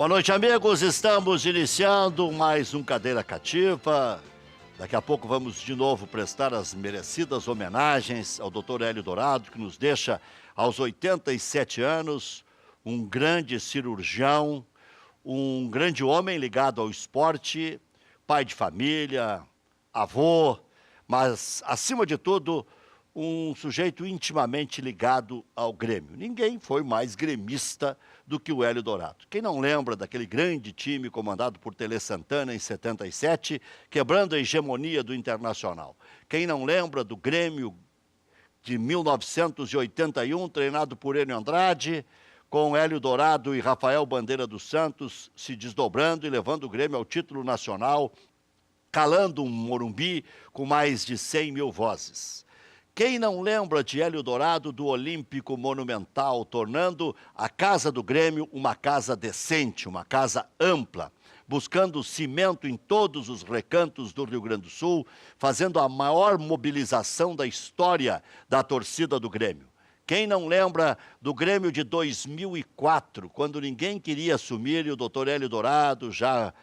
Boa noite, amigos. Estamos iniciando mais um Cadeira Cativa. Daqui a pouco vamos de novo prestar as merecidas homenagens ao Dr. Hélio Dourado, que nos deixa aos 87 anos, um grande cirurgião, um grande homem ligado ao esporte, pai de família, avô, mas, acima de tudo, um sujeito intimamente ligado ao Grêmio. Ninguém foi mais gremista do que o Hélio Dourado. Quem não lembra daquele grande time comandado por Tele Santana em 77, quebrando a hegemonia do Internacional? Quem não lembra do Grêmio de 1981, treinado por Enio Andrade, com Hélio Dourado e Rafael Bandeira dos Santos se desdobrando e levando o Grêmio ao título nacional, calando um Morumbi com mais de 100 mil vozes? Quem não lembra de Hélio Dourado do Olímpico Monumental, tornando a casa do Grêmio uma casa decente, uma casa ampla, buscando cimento em todos os recantos do Rio Grande do Sul, fazendo a maior mobilização da história da torcida do Grêmio? Quem não lembra do Grêmio de 2004, quando ninguém queria assumir e o Dr. Hélio Dourado, já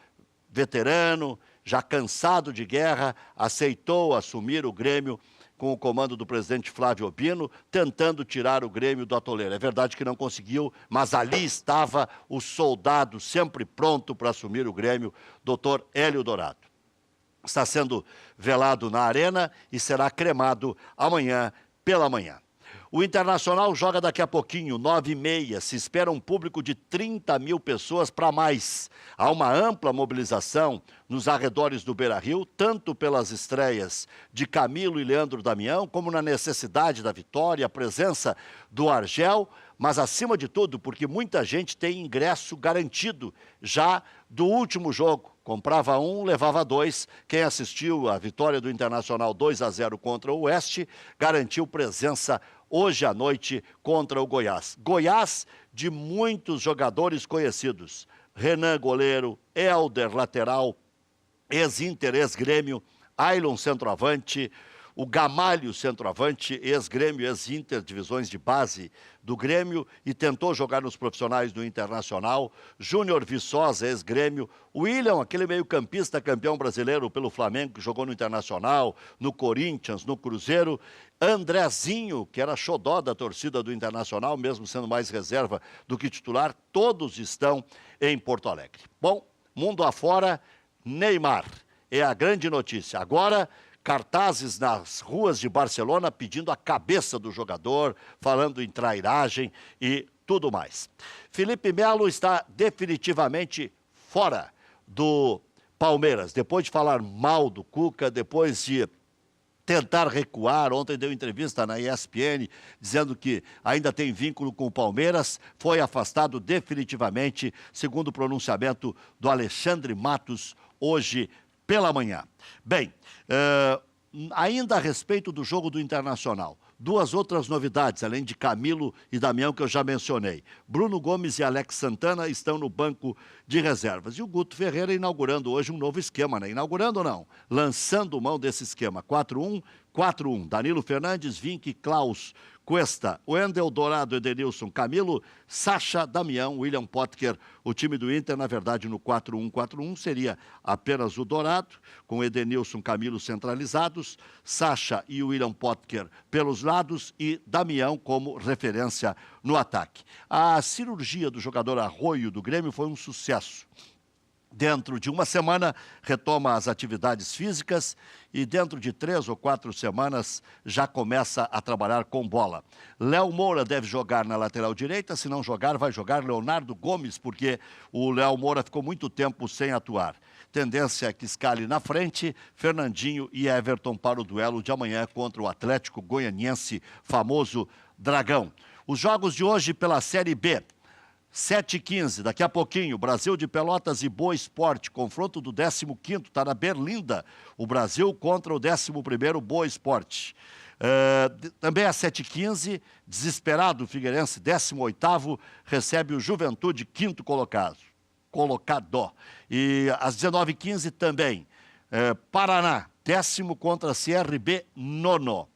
veterano, já cansado de guerra, aceitou assumir o Grêmio com o comando do presidente Flávio Obino, tentando tirar o Grêmio do atoleiro. É verdade que não conseguiu, mas ali estava o soldado sempre pronto para assumir o Grêmio, Dr. Hélio Dourado. Está sendo velado na arena e será cremado amanhã pela manhã. O Internacional joga daqui a pouquinho, 9h30. Se espera um público de 30 mil pessoas para mais. Há uma ampla mobilização nos arredores do Beira-Rio, tanto pelas estreias de Camilo e Leandro Damião, como na necessidade da vitória, a presença do Argel, mas acima de tudo porque muita gente tem ingresso garantido já do último jogo. Comprava um, levava dois. Quem assistiu à vitória do Internacional 2-0 contra o Oeste, garantiu presença hoje à noite contra o Goiás. Goiás de muitos jogadores conhecidos. Renan, goleiro, Helder, lateral, ex-Inter, ex-Grêmio, Ailon, centroavante, o Gamalho, centroavante, ex-Grêmio, ex-Inter, divisões de base do Grêmio e tentou jogar nos profissionais do Internacional, Júnior Viçosa, ex-Grêmio, William, aquele meio-campista campeão brasileiro pelo Flamengo, que jogou no Internacional, no Corinthians, no Cruzeiro, Andrezinho, que era xodó da torcida do Internacional, mesmo sendo mais reserva do que titular, todos estão em Porto Alegre. Bom, mundo afora, Neymar é a grande notícia. Agora, cartazes nas ruas de Barcelona pedindo a cabeça do jogador, falando em trairagem e tudo mais. Felipe Melo está definitivamente fora do Palmeiras. Depois de falar mal do Cuca, depois de tentar recuar, ontem deu entrevista na ESPN dizendo que ainda tem vínculo com o Palmeiras, foi afastado definitivamente, segundo o pronunciamento do Alexandre Matos, hoje pela manhã. Bem, ainda a respeito do jogo do Internacional, duas outras novidades, além de Camilo e Damião, que eu já mencionei. Bruno Gomes e Alex Santana estão no banco de reservas. E o Guto Ferreira inaugurando hoje um novo esquema, né? Inaugurando ou não? Lançando mão desse esquema. 4-1-4-1. Danilo Fernandes, Vinck, Klaus, Cuesta, Wendel, Dourado, Edenilson, Camilo, Sacha, Damião, William Potker. O time do Inter, na verdade, no 4-1-4-1 seria apenas o Dourado, com Edenilson, Camilo centralizados, Sacha e William Potker pelos lados e Damião como referência no ataque. A cirurgia do jogador Arroio do Grêmio foi um sucesso. Dentro de uma semana, retoma as atividades físicas e dentro de 3 ou 4 semanas já começa a trabalhar com bola. Léo Moura deve jogar na lateral direita, se não jogar, vai jogar Leonardo Gomes, porque o Léo Moura ficou muito tempo sem atuar. Tendência é que escale na frente, Fernandinho e Everton para o duelo de amanhã contra o Atlético Goianiense, famoso Dragão. Os jogos de hoje pela Série B. 7h15, daqui a pouquinho, Brasil de Pelotas e Boa Esporte, confronto do 15º, está na Berlinda, o Brasil contra o 11º Boa Esporte. Também às 7h15, desesperado o Figueirense, 18º, recebe o Juventude, 5º colocado. E às 19h15 também, Paraná, 10º contra CRB, 9º.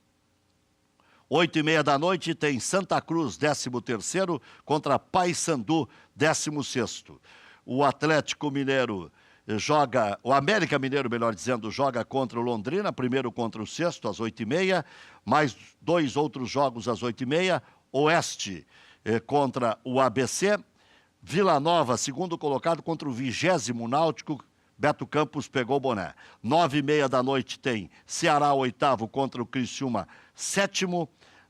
8h30 da noite tem Santa Cruz, 13º, contra Paysandu, 16º. o Atlético Mineiro joga, o América Mineiro, melhor dizendo, joga contra o Londrina, primeiro contra o Sexto, às 8h30, mais 2 outros jogos às 8h30, Oeste contra o ABC, Vila Nova, segundo colocado, contra o 20º Náutico, Beto Campos pegou o boné. 9h30 da noite tem Ceará, 8º, contra o Criciúma, 7º.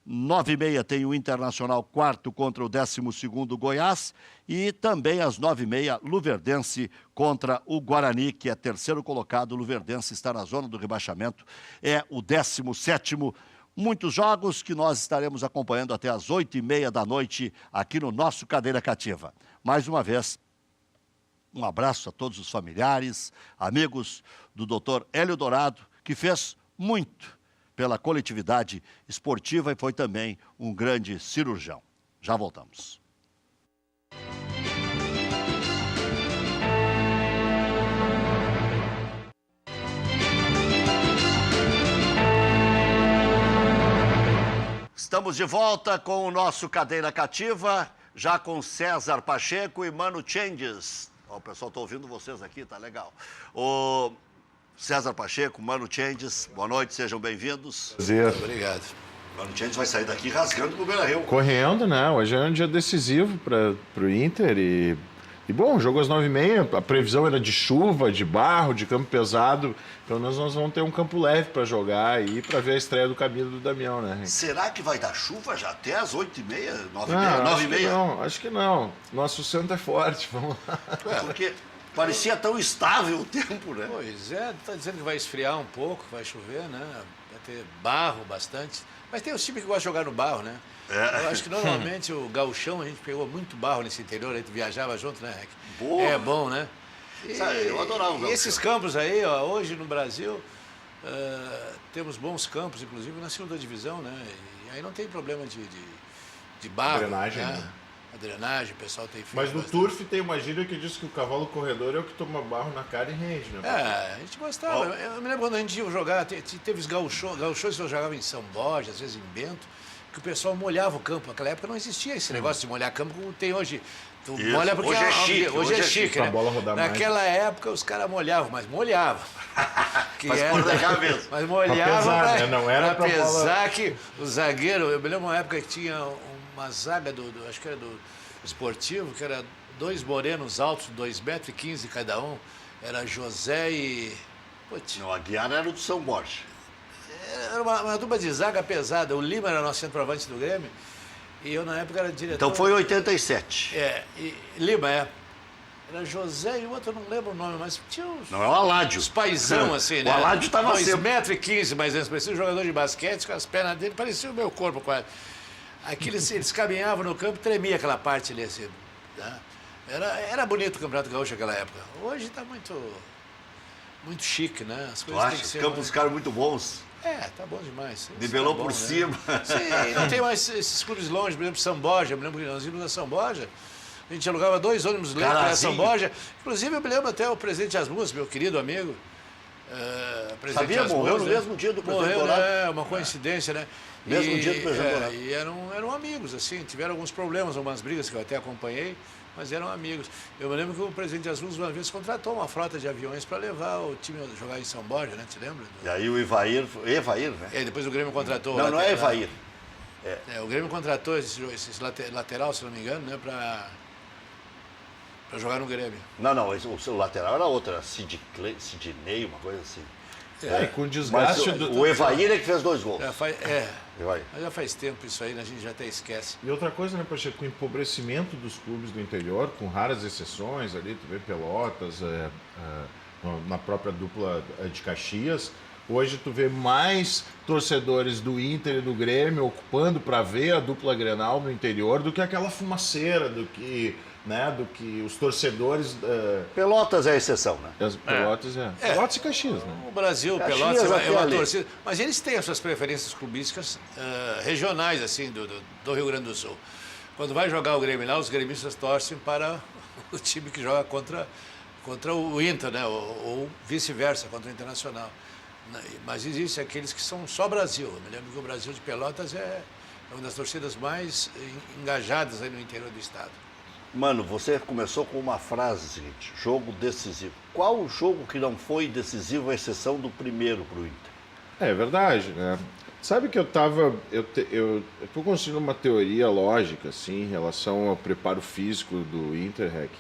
9h30 tem o Internacional, 4º, contra o 12º Goiás. E também às 9h30, Luverdense contra o Guarani, que é terceiro colocado. O Luverdense está na zona do rebaixamento, é o 17º. Muitos jogos que nós estaremos acompanhando até às 8h30 da noite aqui no nosso Cadeira Cativa. Mais uma vez, um abraço a todos os familiares, amigos do Dr. Hélio Dourado, que fez muito pela coletividade esportiva e foi também um grande cirurgião. Já voltamos. Estamos de volta com o nosso Cadeira Cativa, já com César Pacheco e Mano Changes. O pessoal está ouvindo vocês aqui, tá legal. O César Pacheco, Mano Changes, boa noite, sejam bem-vindos. Prazer. Obrigado. Mano Changes vai sair daqui rasgando pro Beira-Rio. Correndo, né? Hoje é um dia decisivo para o Inter e bom, jogo às 9h30, a previsão era de chuva, de barro, de campo pesado. Pelo menos nós vamos ter um campo leve para jogar e para ver a estreia do Camilo e do Damião, né? Será que vai dar chuva já até às 8h30, 9h30, Não, 9h30? Não, acho que não. Nosso centro é forte, vamos lá. Porque parecia tão estável o tempo, né? Pois é, está dizendo que vai esfriar um pouco, vai chover, né? Vai ter barro bastante. Mas tem os times que gostam de jogar no barro, né? Eu acho que normalmente o gauchão, a gente pegou muito barro nesse interior, a gente viajava junto, né, Rec? Boa. É bom, né? Eu adorava o gauchão. E esses campos aí, ó, hoje no Brasil, temos bons campos, inclusive na segunda divisão, né? E aí não tem problema de barro. Drenagem, né? né? A drenagem, o pessoal tem feito. Mas no bastante. turf tem uma gíria que diz que o cavalo corredor é o que toma barro na cara e rende, né? A gente gostava. Eu me lembro quando a gente ia jogar, teve os gauchões que eu jogava em São Borja, às vezes em Bento, que o pessoal molhava o campo. Naquela época não existia esse negócio de molhar campo como tem hoje. Tu molha porque Hoje é chique, hoje é chique, né? A bola rodar mais. Naquela época os caras molhavam, mas molhavam. Mas escorregar mesmo. Mas molhavam pesar, né? Não era pra pesar bola... que o zagueiro, eu me lembro uma época que tinha uma zaga acho que era do esportivo, que era 2 morenos altos, 2,15 m cada um. Era José e... Putz, Não, a Guiara era do São Borja. era uma dupla de zaga pesada. O Lima era nosso centroavante do Grêmio. E eu, na época, era diretor... Então foi em 87. Lima, Era José e o outro, eu não lembro o nome, mas tinha uns... Não, é o Aládio. Os paizão, assim, né? O Aládio estava sempre... 2,15 m, mais ou menos, parecia um jogador de basquete, com as pernas dele, parecia o meu corpo quase. Eles caminhavam no campo, tremia aquela parte ali, assim. Tá? Era bonito o Campeonato Gaúcho naquela época. Hoje está muito chique, né? As Tu coisas têm acha? que Os ser campos mais... ficaram muito bons. Tá bom demais. Isso Nivelou tá bom, por né? cima. Sim, não tem mais esses clubes longe, por exemplo, São Borja. Eu me lembro que nós íamos a São Borja, a gente alugava 2 ônibus para São Borja. Inclusive, eu me lembro até o presidente Asmus, meu querido amigo. Sabia, Asmus, morreu no né? mesmo dia do presidente Morreu, Dourado. né? Uma coincidência, né? Mesmo dia do presidente Dourado. E eram amigos, assim, tiveram alguns problemas, algumas brigas que eu até acompanhei, mas eram amigos. Eu me lembro que o presidente Asmus uma vez contratou uma frota de aviões para levar o time a jogar em São Borja, né? Te lembra? E aí o Evair, né? Depois o Grêmio contratou... Não é Evair. O Grêmio contratou esse lateral, se não me engano, né, para jogar no Grêmio. Não, o seu lateral era outro, era Sidney, uma coisa assim. E com desgaste Mas o Evair é que fez 2 gols. Mas já faz tempo isso aí, né? A gente já até esquece. E outra coisa, né, Pacheco, com o empobrecimento dos clubes do interior, com raras exceções ali, tu vê Pelotas, na própria dupla de Caxias, hoje tu vê mais torcedores do Inter e do Grêmio ocupando para ver a dupla Grenal no interior do que aquela fumaceira, do que os torcedores... Pelotas é a exceção, né? Pelotas Pelotas e Caxias, né? O Brasil, Caxias Pelotas é uma ali. torcida. Mas eles têm as suas preferências clubísticas regionais, assim, do Rio Grande do Sul. Quando vai jogar o Grêmio lá, os gremistas torcem para o time que joga contra o Inter, né? Ou vice-versa, contra o Internacional. Mas existem aqueles que são só Brasil. Eu me lembro que o Brasil de Pelotas é uma das torcidas mais engajadas aí no interior do estado. Mano, você começou com uma frase seguinte, jogo decisivo. Qual o jogo que não foi decisivo, à exceção do primeiro para o Inter? É verdade, né? Sabe que eu tô construindo uma teoria lógica, assim, em relação ao preparo físico do Inter, Rec.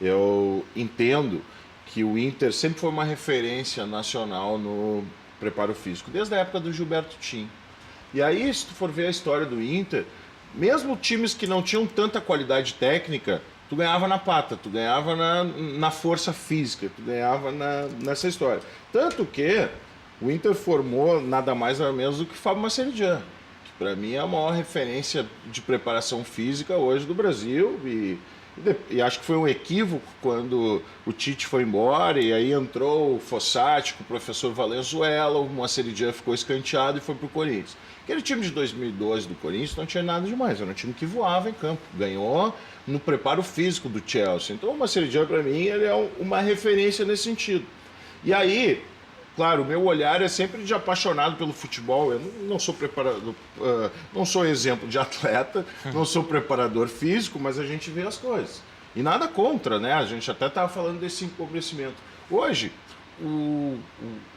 Eu entendo que o Inter sempre foi uma referência nacional no preparo físico, desde a época do Gilberto Tim. E aí, se tu for ver a história do Inter, mesmo times que não tinham tanta qualidade técnica, tu ganhava na pata, tu ganhava na força física, tu ganhava nessa história. Tanto que o Inter formou nada mais nada menos do que Fábio Maceridian, que para mim é a maior referência de preparação física hoje do Brasil. E acho que foi um equívoco quando o Tite foi embora e aí entrou o Fossati com o professor Valenzuela, o Maceridian ficou escanteado e foi para o Corinthians. Aquele time de 2012 do Corinthians não tinha nada demais, era um time que voava em campo, ganhou no preparo físico do Chelsea. Então o Maceridian, para mim, ele é uma referência nesse sentido. E aí, claro, o meu olhar é sempre de apaixonado pelo futebol. Eu não sou preparador, não sou exemplo de atleta, não sou preparador físico, mas a gente vê as coisas. E nada contra, né? A gente até estava falando desse empobrecimento. Hoje, o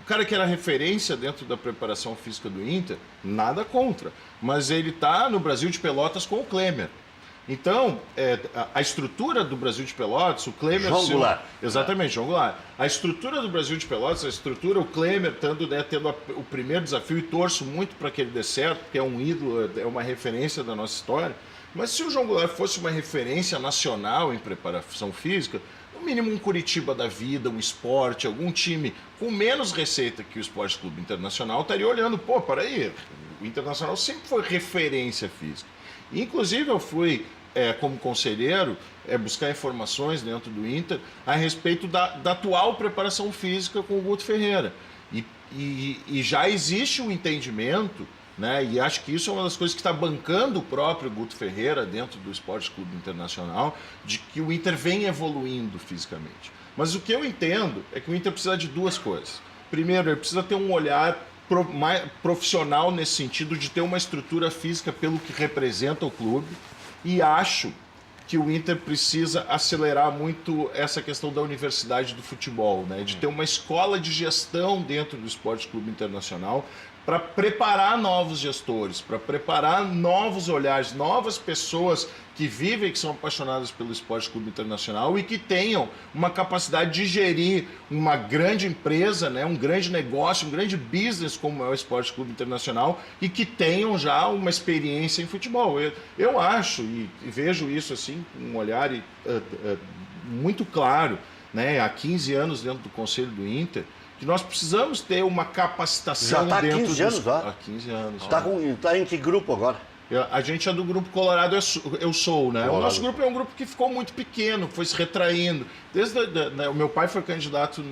cara que era referência dentro da preparação física do Inter, nada contra. Mas ele está no Brasil de Pelotas com o Klemer. Então, a estrutura do Brasil de Pelotas, o Klemer... João Goulart. Exatamente, João Goulart. A estrutura do Brasil de Pelotas, o Klemer tendo o primeiro desafio, e torço muito para que ele dê certo, porque é um ídolo, é uma referência da nossa história. Mas se o João Goulart fosse uma referência nacional em preparação física, no mínimo um Curitiba da vida, um Sport, algum time com menos receita que o Esporte Clube Internacional estaria olhando, pô, peraí, o Internacional sempre foi referência física. Inclusive eu fui, como conselheiro, buscar informações dentro do Inter a respeito da atual preparação física com o Guto Ferreira. E já existe um entendimento, né, e acho que isso é uma das coisas que está bancando o próprio Guto Ferreira dentro do Esporte Clube Internacional, de que o Inter vem evoluindo fisicamente. Mas o que eu entendo é que o Inter precisa de duas coisas. Primeiro, ele precisa ter um olhar mais profissional nesse sentido de ter uma estrutura física pelo que representa o clube, e acho que o Inter precisa acelerar muito essa questão da universidade do futebol, né? De ter uma escola de gestão dentro do Esporte Clube Internacional para preparar novos gestores, para preparar novos olhares, novas pessoas que vivem, que são apaixonadas pelo Esporte Clube Internacional e que tenham uma capacidade de gerir uma grande empresa, né, um grande negócio, um grande business como é o Esporte Clube Internacional e que tenham já uma experiência em futebol. Eu acho e vejo isso assim com um olhar muito claro, né, há 15 anos dentro do Conselho do Inter, que nós precisamos ter uma capacitação já dentro 15 anos, ó. Há 15 anos. Tá em que grupo agora? A gente é do grupo Colorado, eu sou, né? Colorado. O nosso grupo é um grupo que ficou muito pequeno, foi se retraindo. O meu pai foi candidato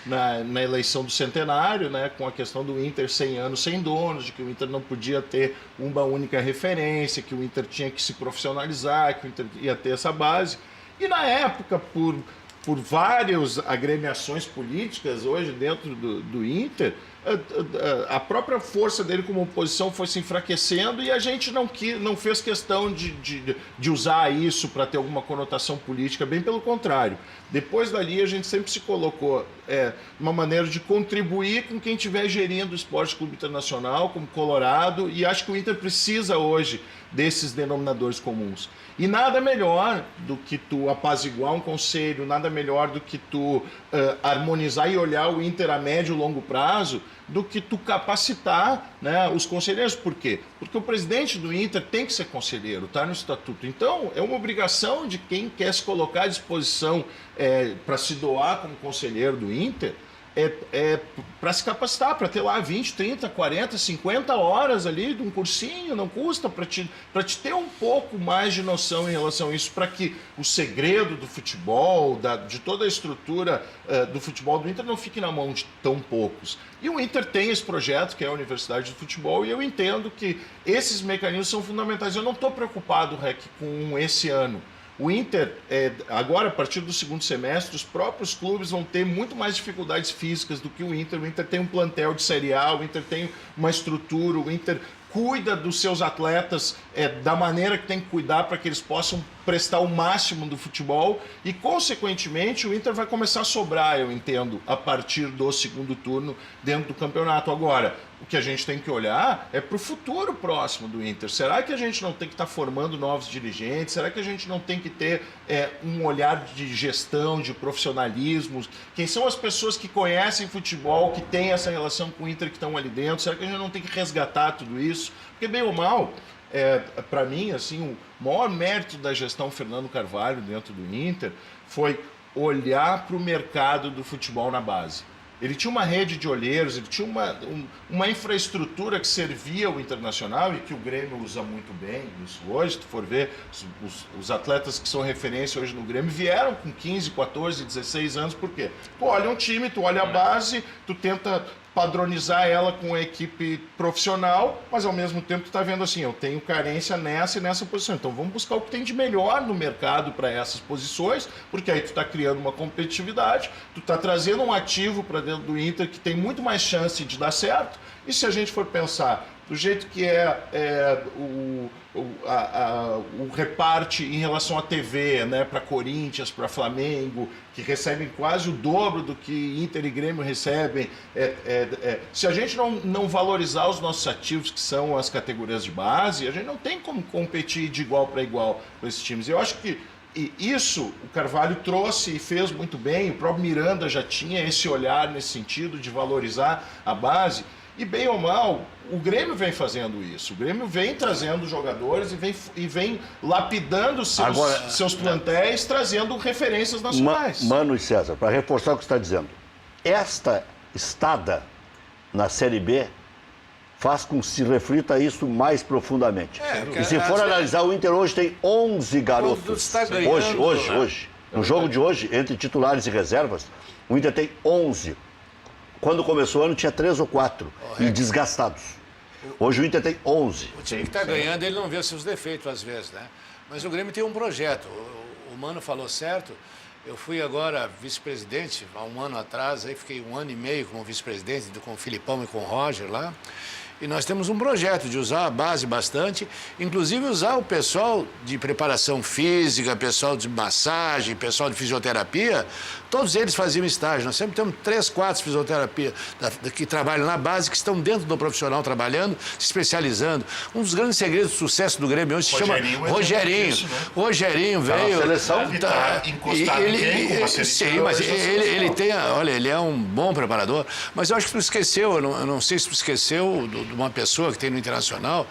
na eleição do centenário, né? Com a questão do Inter 100 anos sem donos, de que o Inter não podia ter uma única referência, que o Inter tinha que se profissionalizar, que o Inter ia ter essa base. E na época, por várias agremiações políticas hoje dentro do Inter, a própria força dele como oposição foi se enfraquecendo e a gente não fez questão de usar isso para ter alguma conotação política, bem pelo contrário. Depois dali a gente sempre se colocou uma maneira de contribuir com quem estiver gerindo o Esporte Clube Internacional, como Colorado, e acho que o Inter precisa hoje desses denominadores comuns. E nada melhor do que tu apaziguar um conselho, nada melhor do que tu harmonizar e olhar o Inter a médio e longo prazo, do que tu capacitar, né, os conselheiros. Por quê? Porque o presidente do Inter tem que ser conselheiro, está no estatuto. Então, é uma obrigação de quem quer se colocar à disposição para se doar como conselheiro do Inter, para se capacitar, para ter lá 20, 30, 40, 50 horas ali de um cursinho, não custa, para te ter um pouco mais de noção em relação a isso, para que o segredo do futebol, de toda a estrutura do futebol do Inter não fique na mão de tão poucos. E o Inter tem esse projeto, que é a Universidade do Futebol, e eu entendo que esses mecanismos são fundamentais. Eu não estou preocupado, Rec, com esse ano. O Inter, agora, a partir do segundo semestre, os próprios clubes vão ter muito mais dificuldades físicas do que o Inter. O Inter tem um plantel de Série A, o Inter tem uma estrutura, o Inter cuida dos seus atletas da maneira que tem que cuidar para que eles possam prestar o máximo do futebol e, consequentemente, o Inter vai começar a sobrar, eu entendo, a partir do segundo turno dentro do campeonato. Agora, o que a gente tem que olhar é para o futuro próximo do Inter. Será que a gente não tem que estar formando novos dirigentes? Será que a gente não tem que ter um olhar de gestão, de profissionalismo? Quem são as pessoas que conhecem futebol, que têm essa relação com o Inter, que estão ali dentro? Será que a gente não tem que resgatar tudo isso? Porque, bem ou mal, para mim, assim, o maior mérito da gestão Fernando Carvalho dentro do Inter foi olhar para o mercado do futebol na base. Ele tinha uma rede de olheiros, ele tinha uma infraestrutura que servia ao Internacional e que o Grêmio usa muito bem. Isso hoje, se tu for ver, os atletas que são referência hoje no Grêmio vieram com 15, 14, 16 anos. Por quê? Tu olha um time, tu olha a base, tu tenta padronizar ela com a equipe profissional, mas ao mesmo tempo tu está vendo assim, eu tenho carência nessa e nessa posição. Então vamos buscar o que tem de melhor no mercado para essas posições, porque aí tu está criando uma competitividade, tu está trazendo um ativo para dentro do Inter que tem muito mais chance de dar certo. E se a gente for pensar do jeito que o reparte em relação à TV, né, para Corinthians, para Flamengo, que recebem quase o dobro do que Inter e Grêmio recebem. Se a gente não valorizar os nossos ativos, que são as categorias de base, a gente não tem como competir de igual para igual com esses times. Eu acho que isso o Carvalho trouxe e fez muito bem, o próprio Miranda já tinha esse olhar nesse sentido de valorizar a base. E bem ou mal, o Grêmio vem fazendo isso. O Grêmio vem trazendo jogadores e vem lapidando seus plantéis, trazendo referências nacionais. Mano e César, para reforçar o que você está dizendo, esta estada na Série B faz com que se reflita isso mais profundamente. E se for analisar, o Inter hoje tem 11 garotos. Hoje. No jogo de hoje, entre titulares e reservas, o Inter tem 11. Quando começou o ano tinha 3 ou 4 e desgastados. Hoje o Inter tem 11. O time que está ganhando, ele não vê seus defeitos às vezes, né? Mas o Grêmio tem um projeto. O Mano falou certo. Eu fui agora vice-presidente, há um ano atrás, aí fiquei 1 ano e meio como vice-presidente, com o Filipão e com o Roger lá. E nós temos um projeto de usar a base bastante, inclusive usar o pessoal de preparação física, pessoal de massagem, pessoal de fisioterapia, todos eles faziam estágio. Nós sempre temos 3, 4 fisioterapia que trabalham na base, que estão dentro do profissional trabalhando, se especializando. Um dos grandes segredos do sucesso do Grêmio hoje se chama Rogerinho. O Rogerinho veio... A seleção está encostado sim, mas ele tem... Olha, ele é um bom preparador, mas eu acho que tu esqueceu, eu não sei se tu esqueceu de uma pessoa que tem no Internacional,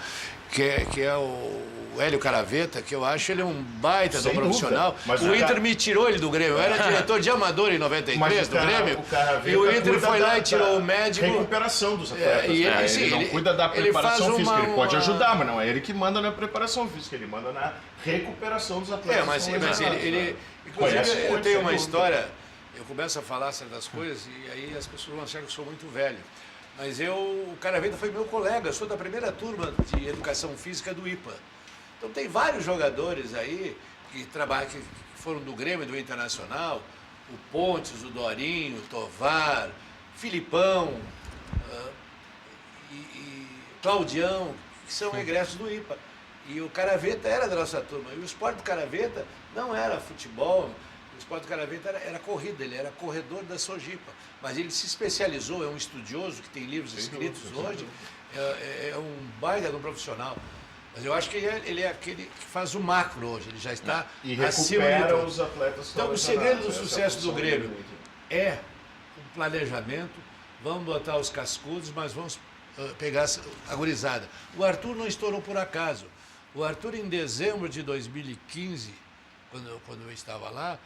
que é o Hélio Caraveta, que eu acho ele um baita do profissional. O Inter me tirou ele do Grêmio. Eu era diretor de amador em 93 do Grêmio. E o Inter foi lá e tirou o médico. Recuperação dos atletas. Ele não cuida da preparação física. Ele pode ajudar, mas não é ele que manda na preparação física. Ele manda na recuperação dos atletas. Mas ele... Inclusive, eu tenho uma história. Eu começo a falar certas coisas e aí as pessoas vão achar que eu sou muito velho. Mas o Caraveta foi meu colega, eu sou da primeira turma de educação física do IPA. Então tem vários jogadores aí que foram do Grêmio, do Internacional, o Pontes, o Dorinho, o Tovar, Filipão e Claudião, que são egressos do IPA. E o Caraveta era da nossa turma. E o esporte do Caraveta não era futebol, o esporte do Caraveta era corrida, ele era corredor da Sojipa. Mas ele se especializou, é um estudioso que tem livros escritos hoje, é um baita de um profissional. Mas eu acho que ele é aquele que faz o macro hoje, ele já está acima recupera os atletas. Então, o segredo do sucesso do Grêmio é o planejamento, vamos botar os cascudos, mas vamos pegar a gurizada. O Arthur não estourou por acaso. O Arthur, em dezembro de 2015, quando eu estava lá,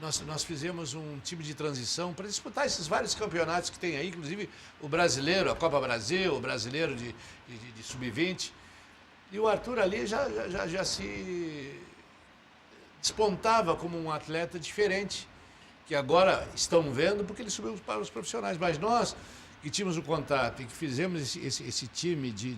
nós fizemos um time de transição para disputar esses vários campeonatos que tem aí, inclusive o brasileiro, a Copa Brasil, o brasileiro de sub-20. E o Arthur ali já se despontava como um atleta diferente, que agora estão vendo porque ele subiu para os profissionais. Mas nós, que tínhamos o contato e que fizemos esse time de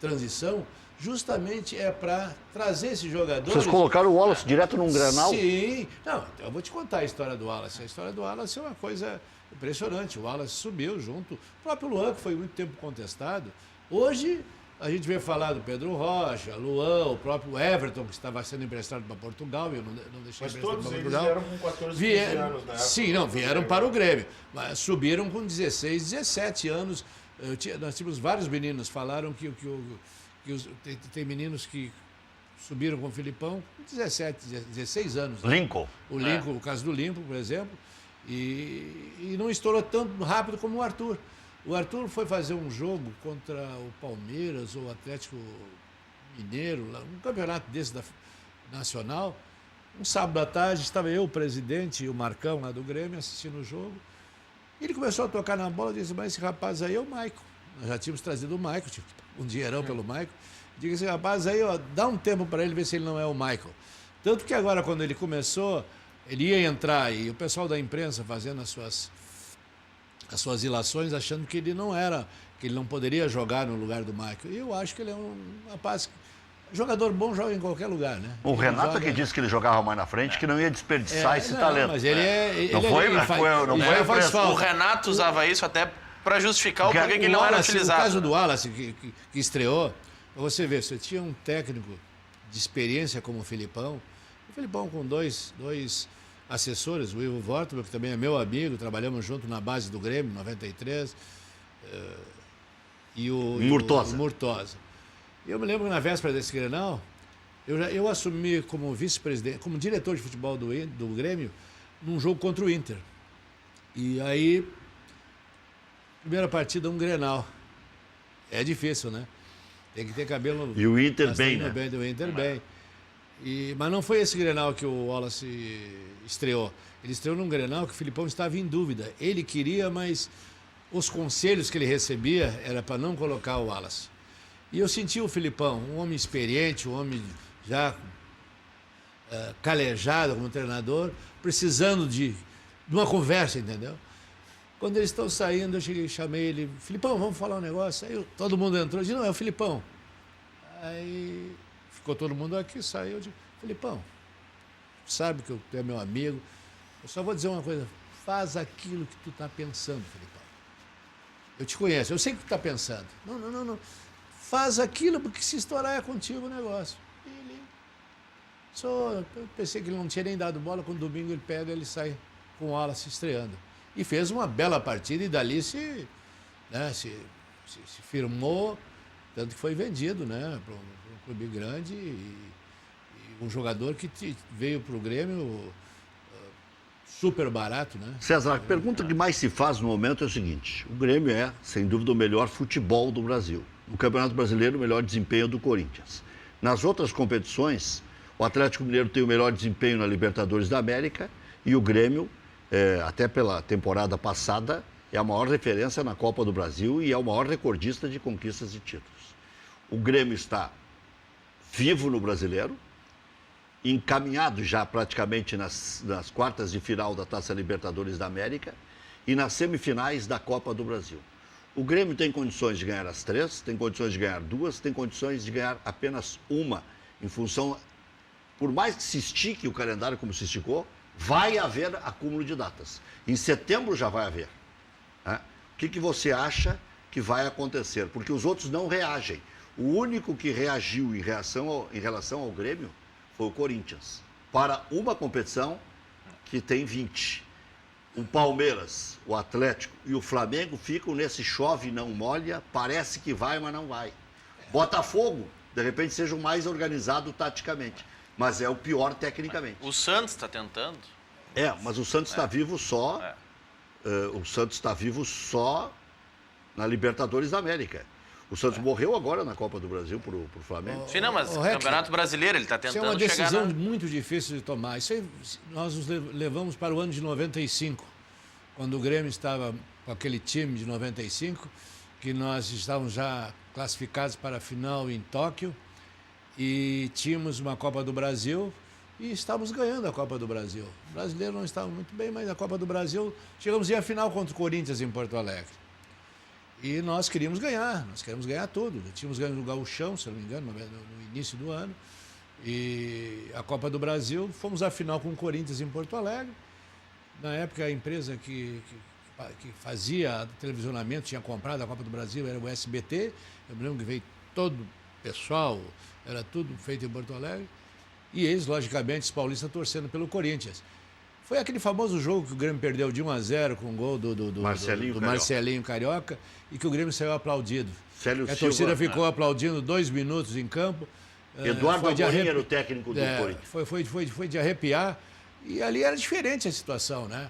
transição, justamente é para trazer esses jogadores... Vocês colocaram o Wallace direto num Grenal? Sim. Não, eu vou te contar a história do Wallace. A história do Wallace é uma coisa impressionante. O Wallace subiu junto. O próprio Luan, que foi muito tempo contestado, hoje A gente veio falar do Pedro Rocha, Luan, o próprio Everton, que estava sendo emprestado para Portugal, eu não deixei Mas emprestado todos para eles Portugal. vieram com 14, 15 anos, né? Sim, não, vieram para o Grêmio, mas subiram com 16, 17 anos. Nós tínhamos vários meninos, falaram que tem meninos que subiram com o Filipão com 17, 16 anos. Né? Lincoln. O caso do Lincoln, por exemplo, e não estourou tão rápido como o Arthur. O Arthur foi fazer um jogo contra o Palmeiras ou o Atlético Mineiro, um campeonato desse da Nacional. Um sábado à tarde, estava eu, o presidente, e o Marcão lá do Grêmio assistindo o jogo. E ele começou a tocar na bola e disse, mas esse rapaz aí é o Maicon. Nós já tínhamos trazido o Maicon, tipo, um dinheirão pelo Maicon. Diga, esse rapaz aí, ó, dá um tempo para ele ver se ele não é o Maicon. Tanto que agora, quando ele começou, ele ia entrar e o pessoal da imprensa fazendo as suas ilações, achando que ele não era, que ele não poderia jogar no lugar do Maicon. E eu acho que ele é um rapaz... Jogador bom joga em qualquer lugar, né? O Renato que disse que ele jogava mais na frente, que não ia desperdiçar esse talento. Mas ele não foi a faz imprensa. O Renato usava isso até para justificar o porquê que ele não era utilizado. O caso do Wallace, que estreou, você vê, você tinha um técnico de experiência como o Filipão com dois assessores, o Ivo Vortman, que também é meu amigo, trabalhamos junto na base do Grêmio, em 93, e o Murtosa. Eu me lembro que na véspera desse Grenal, eu assumi como vice-presidente, como diretor de futebol do Grêmio, num jogo contra o Inter. E aí, primeira partida, um Grenal. É difícil, né? Tem que ter cabelo... E o Inter bem, né? O Inter bem. Mas não foi esse Grenal que o Wallace estreou. Ele estreou num Grenal que o Filipão estava em dúvida. Ele queria, mas os conselhos que ele recebia era para não colocar o Wallace. E eu senti o Filipão, um homem experiente, um homem já calejado como treinador, precisando de uma conversa, entendeu? Quando eles estão saindo, eu cheguei, chamei ele, Filipão, vamos falar um negócio. Aí todo mundo entrou, eu disse, não, é o Filipão. Aí ficou todo mundo aqui, saiu, eu disse, Filipão, sabe que tu é meu amigo, eu só vou dizer uma coisa, faz aquilo que tu está pensando, Filipão. Eu te conheço, eu sei o que tu está pensando. Não. Faz aquilo, porque se estourar é contigo o negócio. Eu pensei que ele não tinha nem dado bola, quando domingo ele pega, ele sai com o Wallace estreando. E fez uma bela partida e dali se firmou, tanto que foi vendido, né, para um clube grande e um jogador que veio para o Grêmio super barato, né? César, a pergunta que mais se faz no momento é o seguinte, o Grêmio é, sem dúvida, o melhor futebol do Brasil. No Campeonato Brasileiro, o melhor desempenho do Corinthians. Nas outras competições, o Atlético Mineiro tem o melhor desempenho na Libertadores da América e o Grêmio, até pela temporada passada, é a maior referência na Copa do Brasil e é o maior recordista de conquistas e títulos. O Grêmio está vivo no Brasileiro, encaminhado já praticamente nas quartas de final da Taça Libertadores da América e nas semifinais da Copa do Brasil. O Grêmio tem condições de ganhar as 3, tem condições de ganhar 2, tem condições de ganhar apenas uma, em função, por mais que se estique o calendário como se esticou, vai haver acúmulo de datas. Em setembro já vai haver. Né? O que você acha que vai acontecer? Porque os outros não reagem. O único que reagiu em relação ao Grêmio foi o Corinthians, para uma competição que tem 20. O Palmeiras, o Atlético e o Flamengo ficam nesse chove, não molha, parece que vai, mas não vai. Botafogo, de repente, seja o mais organizado taticamente, mas é o pior tecnicamente. O Santos está tentando. Mas o Santos está vivo só. O Santos está vivo só na Libertadores da América. O Santos morreu agora na Copa do Brasil para o Flamengo. Sim, não, mas o Campeonato Brasileiro ele está tentando chegar. Isso é uma decisão muito difícil de tomar. Isso aí, nós nos levamos para o ano de 95, quando o Grêmio estava com aquele time de 95, que nós estávamos já classificados para a final em Tóquio e tínhamos uma Copa do Brasil e estávamos ganhando a Copa do Brasil. O brasileiro não estava muito bem, mas a Copa do Brasil, chegamos a final contra o Corinthians em Porto Alegre. E nós queríamos ganhar tudo. Tínhamos ganho no Gauchão, se não me engano, no início do ano. E a Copa do Brasil, fomos à final com o Corinthians em Porto Alegre. Na época, a empresa que fazia televisionamento tinha comprado a Copa do Brasil, era o SBT. Eu me lembro que veio todo pessoal, era tudo feito em Porto Alegre. E eles, logicamente, os paulistas torcendo pelo Corinthians. Foi aquele famoso jogo que o Grêmio perdeu de 1-0 com o gol do Marcelinho Carioca e que o Grêmio saiu aplaudido. A torcida ficou aplaudindo 2 minutos em campo. Eduardo Amorim era o técnico do Corinthians. Foi de arrepiar. E ali era diferente a situação, né?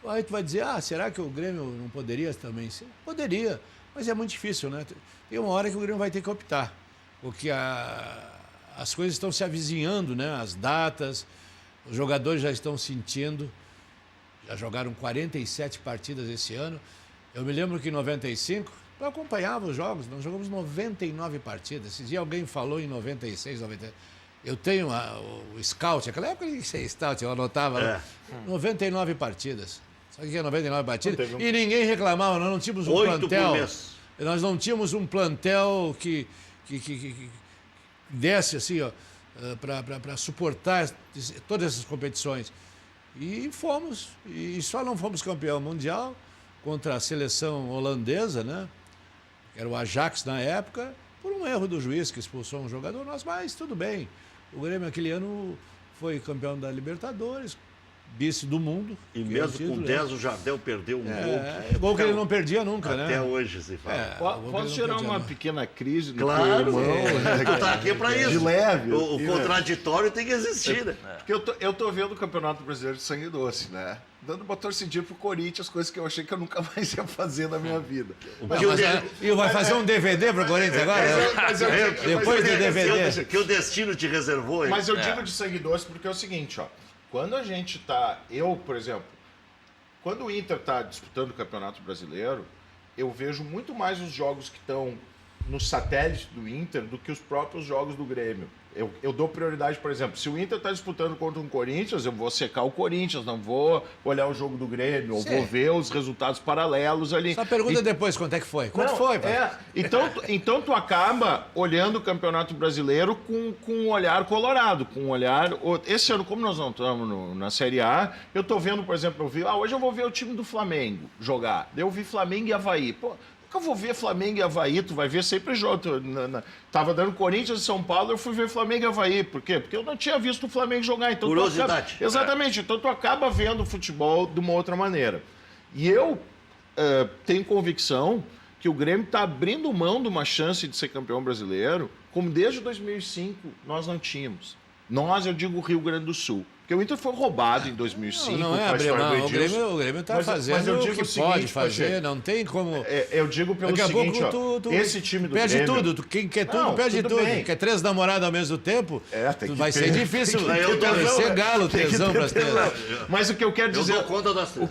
Aí tu vai dizer, será que o Grêmio não poderia também ser? Poderia, mas é muito difícil, né? Tem uma hora que o Grêmio vai ter que optar. Porque as coisas estão se avizinhando, né? As datas, os jogadores já estão sentindo. Já jogaram 47 partidas esse ano. Eu me lembro que em 95, eu acompanhava os jogos, nós jogamos 99 partidas. Esse dia alguém falou em 96, 97. Eu tenho o scout, aquela época que você scout, eu anotava lá, 99 partidas. Sabe o que é 99 partidas? E ninguém reclamava, nós não tínhamos um 8 plantel. por mês. Nós não tínhamos um plantel que desse assim, para suportar todas essas competições. E fomos, e só não fomos campeão mundial contra a seleção holandesa, né? Que era o Ajax na época, por um erro do juiz que expulsou um jogador nosso, mas tudo bem. O Grêmio aquele ano foi campeão da Libertadores, vice do mundo. E mesmo com 10 o Jardel perdeu um gol. Gol que ele não perdia nunca, né? Até hoje se fala. Posso tirar uma pequena crise do teu irmão? Tu tá aqui pra isso. De leve. O contraditório tem que existir, né? Porque eu tô vendo o Campeonato Brasileiro de Sangue Doce, né? Dando uma torcidinha pro Corinthians, coisas que eu achei que eu nunca mais ia fazer na minha vida. E vai fazer um DVD pro Corinthians agora? Depois do DVD. Que o destino te reservou. Mas eu digo de Sangue Doce porque é o seguinte, quando a gente tá... Eu, por exemplo, quando o Inter tá disputando o Campeonato Brasileiro, eu vejo muito mais os jogos que estão no satélite do Inter do que os próprios jogos do Grêmio. Eu dou prioridade, por exemplo, se o Inter está disputando contra um Corinthians, eu vou secar o Corinthians, não vou olhar o jogo do Grêmio, ou vou ver os resultados paralelos ali. Só pergunta depois quanto é que foi. Quanto foi? Então tu acaba olhando o Campeonato Brasileiro com um olhar colorado, com um olhar... Esse ano, como nós não estamos na Série A, eu estou vendo, por exemplo, hoje eu vou ver o time do Flamengo jogar. Eu vi Flamengo e Avaí. Pô, eu vou ver Flamengo e Avaí, tu vai ver sempre jogo. Tava dando Corinthians e São Paulo, eu fui ver Flamengo e Avaí. Por quê? Porque eu não tinha visto o Flamengo jogar. Então curiosidade. Exatamente. Então tu acaba vendo o futebol de uma outra maneira. E eu tenho convicção que o Grêmio está abrindo mão de uma chance de ser campeão brasileiro, como desde 2005 nós não tínhamos. Nós, eu digo Rio Grande do Sul. Porque o Inter foi roubado em 2005. Não é abrir mão. O Grêmio está fazendo o que pode fazer. Não tem como... Eu digo pelo seguinte, esse time do perde Grêmio... tudo. Quem quer tudo, perde tudo. Bem. Quer 3 namoradas ao mesmo tempo, vai ser difícil. Vai ser galo, tesão para as 3. Mas o que eu quero dizer... Eu dou conta das 3.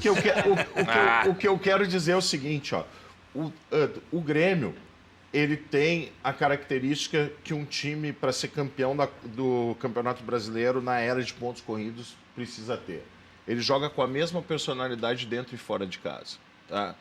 O que eu quero dizer é o seguinte, o Grêmio... ele tem a característica que um time, para ser campeão do Campeonato Brasileiro na era de pontos corridos, precisa ter. Ele joga com a mesma personalidade dentro e fora de casa. Tá?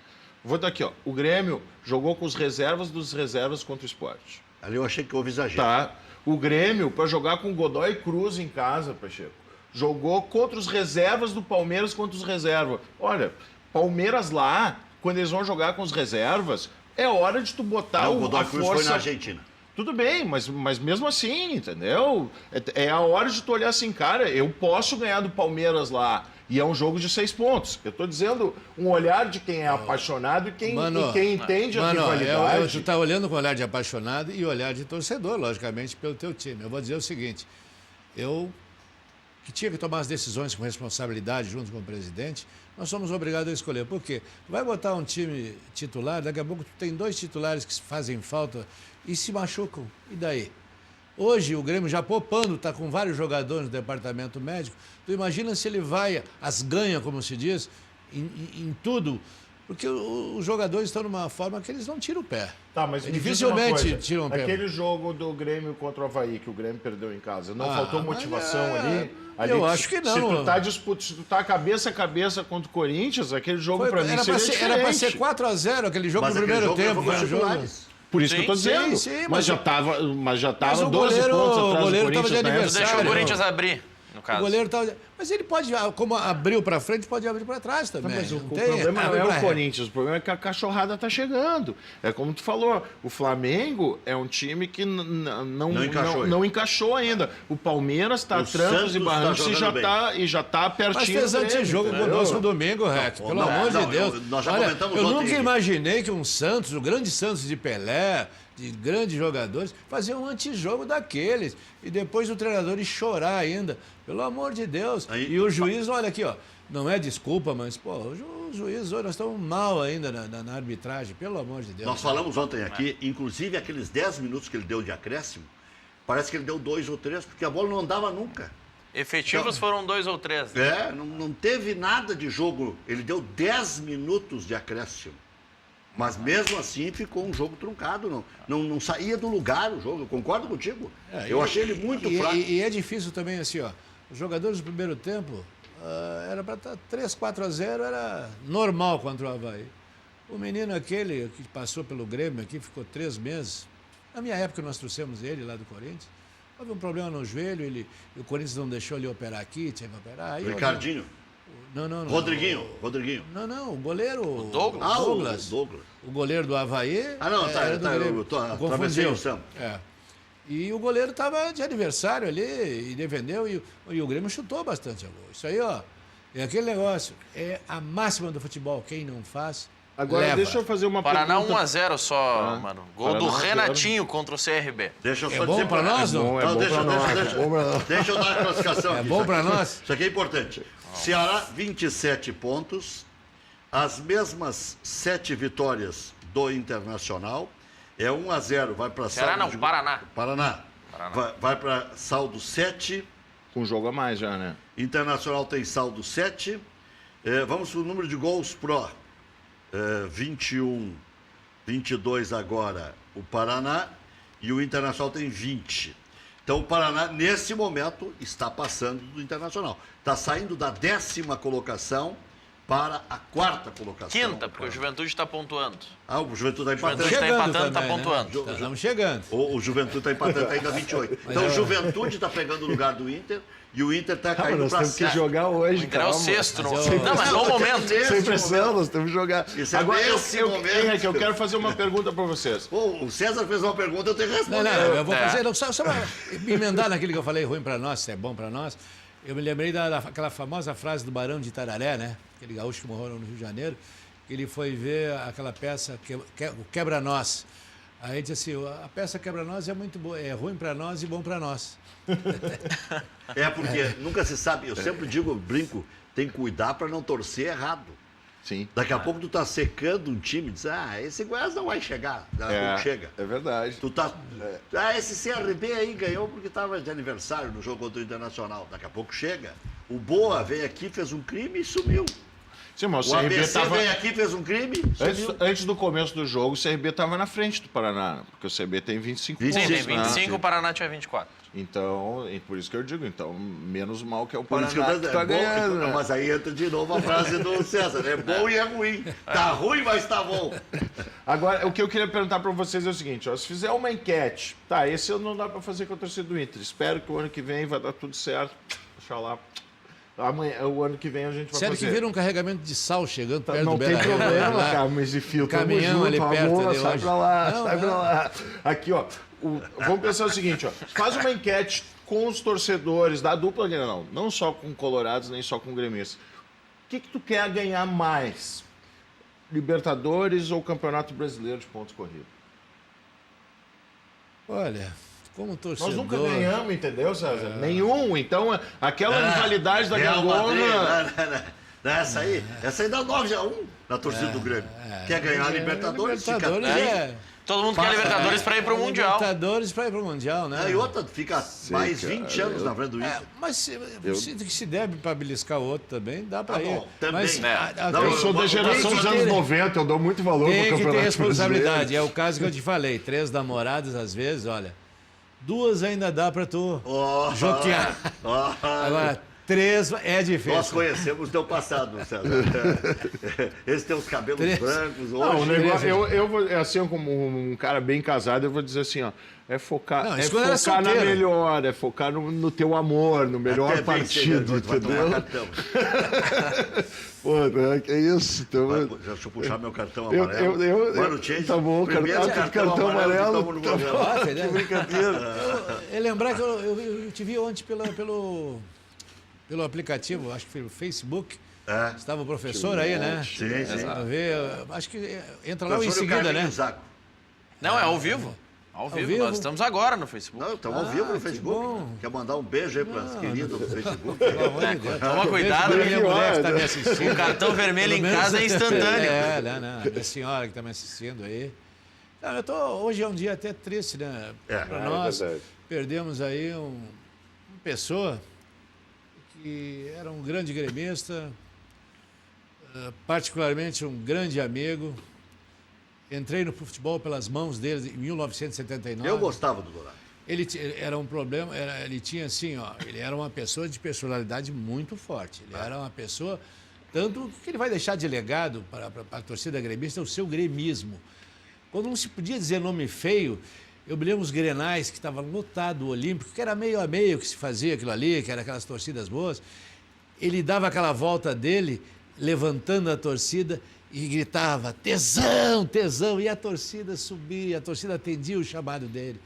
Vou dar aqui, o Grêmio jogou com os reservas dos reservas contra o Sport. Ali eu achei que houve exagero. Tá? O Grêmio, para jogar com Godoy Cruz em casa, Pacheco, jogou contra os reservas do Palmeiras contra os reservas. Olha, Palmeiras lá, quando eles vão jogar com os reservas... É hora de tu botar o Godoy Cruz força... foi na Argentina. Tudo bem, mas mesmo assim, entendeu? É a hora de tu olhar assim, cara, eu posso ganhar do Palmeiras lá. E é um jogo de 6 pontos. Eu tô dizendo um olhar de quem é apaixonado e quem entende a rivalidade. Tu tá olhando com olhar de apaixonado e olhar de torcedor, logicamente, pelo teu time. Eu vou dizer o seguinte, eu que tinha que tomar as decisões com responsabilidade junto com o presidente, nós somos obrigados a escolher. Por quê? Tu vai botar um time titular, daqui a pouco tu tem 2 titulares que fazem falta e se machucam. E daí? Hoje o Grêmio já poupando, está com vários jogadores no departamento médico. Tu imagina se ele vai, as ganha, como se diz, em tudo. Porque os jogadores estão numa forma que eles não tiram o pé. Tá, mas dificilmente tiram o pé. Aquele jogo do Grêmio contra o Avaí, que o Grêmio perdeu em casa, não faltou motivação ali? Eu acho que não. Se tu tá cabeça a cabeça contra o Corinthians, aquele jogo para mim seria diferente. Era para ser 4-0 aquele jogo no primeiro tempo. Por isso que eu tô dizendo. Sim, mas já tava 12 pontos atrás do Corinthians. O goleiro estava de aniversário. Deixou o Corinthians abrir, no caso. O goleiro estava... Mas ele pode, como abriu para frente, pode abrir para trás também. Mas o Não tem- problema não abre é pra o ré. Corinthians, o problema é que a cachorrada tá chegando. É como tu falou, o Flamengo é um time que não encaixou ainda. O Palmeiras tá O a trancos Santos e tá barrancos jogando e já tá Mas pertinho fez dele, antijogo entendeu? conosco domingo, Rex. Pelo amor de Deus. Nós já Olha, comentamos eu ontem nunca aqui. imaginei que um Santos, o grande Santos de Pelé, de grandes jogadores, fazer um antijogo daqueles. E depois o treinador ir chorar ainda. Pelo amor de Deus. Aí- E o juiz, olha aqui, ó. Não é desculpa, mas, pô, o juiz, hoje nós estamos mal ainda na arbitragem. Pelo amor de Deus. Nós falamos ontem aqui, inclusive aqueles 10 minutos que ele deu de acréscimo, parece que ele deu 2 ou 3, porque a bola não andava nunca. Efetivos foram 2 ou 3. Não teve nada de jogo. Ele deu 10 minutos de acréscimo. Mas mesmo assim ficou um jogo truncado. Não saía do lugar o jogo. Eu concordo contigo. Eu achei ele muito fraco. E é difícil também, assim, ó. Os jogadores do primeiro tempo, era para estar 3-4-0, era normal contra o Avaí. O menino aquele que passou pelo Grêmio aqui, ficou 3 meses. Na minha época nós trouxemos ele lá do Corinthians. Houve um problema no joelho, o Corinthians não deixou ele operar aqui, tinha que operar. Aí, Ricardinho. Não. Rodriguinho. Não, o goleiro. O Douglas? O Douglas. O goleiro do Avaí. Não, era do Grêmio. Atravessei Confundiu. o Sam. E o goleiro estava de aniversário ali e defendeu, e o Grêmio chutou bastante a gol. Isso aí, ó, é aquele negócio, é a máxima do futebol. Quem não faz, Agora, leva. deixa eu fazer uma Paraná pergunta. 1-0 só, mano. Gol do Paraná 1-0. Renatinho contra o CRB. Deixa eu É só bom dizer pra nós, não? É bom pra nós. Deixa eu dar a classificação É aqui. bom Isso pra aqui- nós? Isso aqui é importante. Ceará, 27 pontos. As mesmas 7 vitórias do Internacional. É 1-0, vai para Ceará saldo... não, Paraná. Paraná. Vai para saldo 7. Com um jogo a mais já, né? Internacional tem saldo 7. Vamos para o número de gols pro. 21, 22 agora o Paraná e o Internacional tem 20. Então o Paraná, nesse momento, está passando do Internacional. Está saindo da 10ª colocação para a 4ª colocação. Quinta, porque o Juventude está pontuando. O Juventude está empatando. Juventude tá empatando, tá também, pontuando. Né? Estamos chegando. O Juventude está empatando ainda 28. Então o Juventude está pegando o lugar do Inter e o Inter está caindo nós para temos que 7. jogar hoje, O Inter é o calma. sexto. Não, Mas eu- não, mas no momento. Sem pressão, nós temos que jogar. Isso é Agora, nesse momento. Henrique, eu quero fazer uma pergunta para vocês. O César fez uma pergunta, eu tenho que Não, responder. eu vou fazer, só pra me emendar naquilo que eu falei, ruim pra nós, se é bom pra nós. Eu me lembrei daquela famosa frase do Barão de Itararé, né? Aquele gaúcho que morreu no Rio de Janeiro, que ele foi ver aquela peça, o Quebra-Nós. Aí disse assim, a peça Quebra-Nós é muito boa, é ruim pra nós e bom pra nós. Porque nunca se sabe, eu sempre digo, eu brinco, tem que cuidar para não torcer errado. Sim. Daqui a pouco tu tá secando um time e diz, esse Goiás não vai chegar. Daqui a pouco chega. É verdade. Tu tá. Esse CRB aí ganhou porque estava de aniversário no jogo contra o Internacional. Daqui a pouco chega. O Boa veio aqui, fez um crime e sumiu. Sim, mas O o CRB ABC tava... veio aqui, fez um crime e sumiu. Antes do começo do jogo, o CRB estava na frente do Paraná, porque o CRB tem 25 Sim, Sim, pontos. tem né? 25, o Paraná tinha 24. Então, por isso que eu digo, então, menos mal que é o Por isso Paraná que que tá ganhando, né? Mas aí entra de novo a frase do César. É bom e é ruim. Tá ruim, mas tá bom. Agora, o que eu queria perguntar para vocês é o seguinte, ó, se fizer uma enquete, tá, esse não dá para fazer com a torcida do Inter, espero que o ano que vem vai dar tudo certo, Oxalá. Amanhã, o ano que vem a gente vai Sério fazer. que vira um carregamento de sal chegando perto Não do tem Beira-Rio, problema, lá. cara, mas de fio, tamo Caminhão junto, ali perto amor, ali sai hoje. pra lá, Não, sai pra não. lá. Aqui, ó, vamos pensar o seguinte, ó, faz uma enquete com os torcedores da dupla Grenal, não só com colorados, nem só com gremistas. O que tu quer ganhar mais? Libertadores ou Campeonato Brasileiro de pontos corridos? Olha, como torcedor... Nós nunca ganhamos, entendeu, César? Nenhum. Então, aquela rivalidade da Real Madrid, Gangona... Essa aí dá 9-1 na torcida do Grêmio. Quer ganhar a Libertadores, Libertadores fica é... Todo mundo quer Libertadores para ir pro Mundial. Libertadores para ir pro Mundial, né? E outra, fica mais 20 anos na frente do Inter. Mas se deve para beliscar o outro também, dá para Tá ir. bom, também. Mas, Não, Eu sou da geração dos anos 90, eu dou muito valor pro tem que ter Campeonato responsabilidade. Brasileiro. É o caso que eu te falei. 3 namoradas, às vezes, olha. 2 ainda dá para tu joquear. Agora, 3 é difícil. Nós conhecemos teu passado, César. Esse tem os cabelos brancos hoje. Não, o negócio, eu vou, assim, como um cara bem casado, eu vou dizer assim, ó, é focar, Não, é isso quando era focar na solteiro. melhor, é focar no teu amor, no melhor Até bem partido, cedo, vai tomar entendeu? cartão. Pô, né, que isso? Então, Deixa eu puxar meu cartão amarelo. Mano, Change, tá bom, primeiro cartão amarelo. que estamos no programa. Que brincadeira. Eu lembrar que eu te vi ontem pelo aplicativo, acho que foi o Facebook. É. Estava o professor aí, né? Sim, sim. Pra ver, acho que entra lá em Professor seguida, Carlinhos né? Zaco. Não, é ao vivo. Ao vivo. vivo? Nós estamos agora no Facebook. Não, estamos ao vivo no que Facebook. bom. Quer mandar um beijo aí para as queridas do Facebook? Pelo amor de Deus. Toma cuidado, Beijo pra minha que mulher que está hora. me assistindo. O cartão vermelho em Pelo menos- casa é instantâneo. Não. Minha senhora que está me assistindo aí. Não, hoje é um dia até triste, né? Para nós. verdade. Perdemos aí uma pessoa que era um grande gremista, particularmente um grande amigo. Entrei no futebol pelas mãos dele em 1979. Eu gostava do Dourado. Ele era um problema, ele tinha assim, ó, ele era uma pessoa de personalidade muito forte. Ele era uma pessoa, tanto que ele vai deixar de legado para a torcida gremista o seu gremismo. Quando não se podia dizer nome feio, eu me lembro os Grenais, que estava lotado o Olímpico, que era meio a meio que se fazia aquilo ali, que era aquelas torcidas boas. Ele dava aquela volta dele, levantando a torcida e gritava, tesão, tesão, e a torcida subia, a torcida atendia o chamado dele.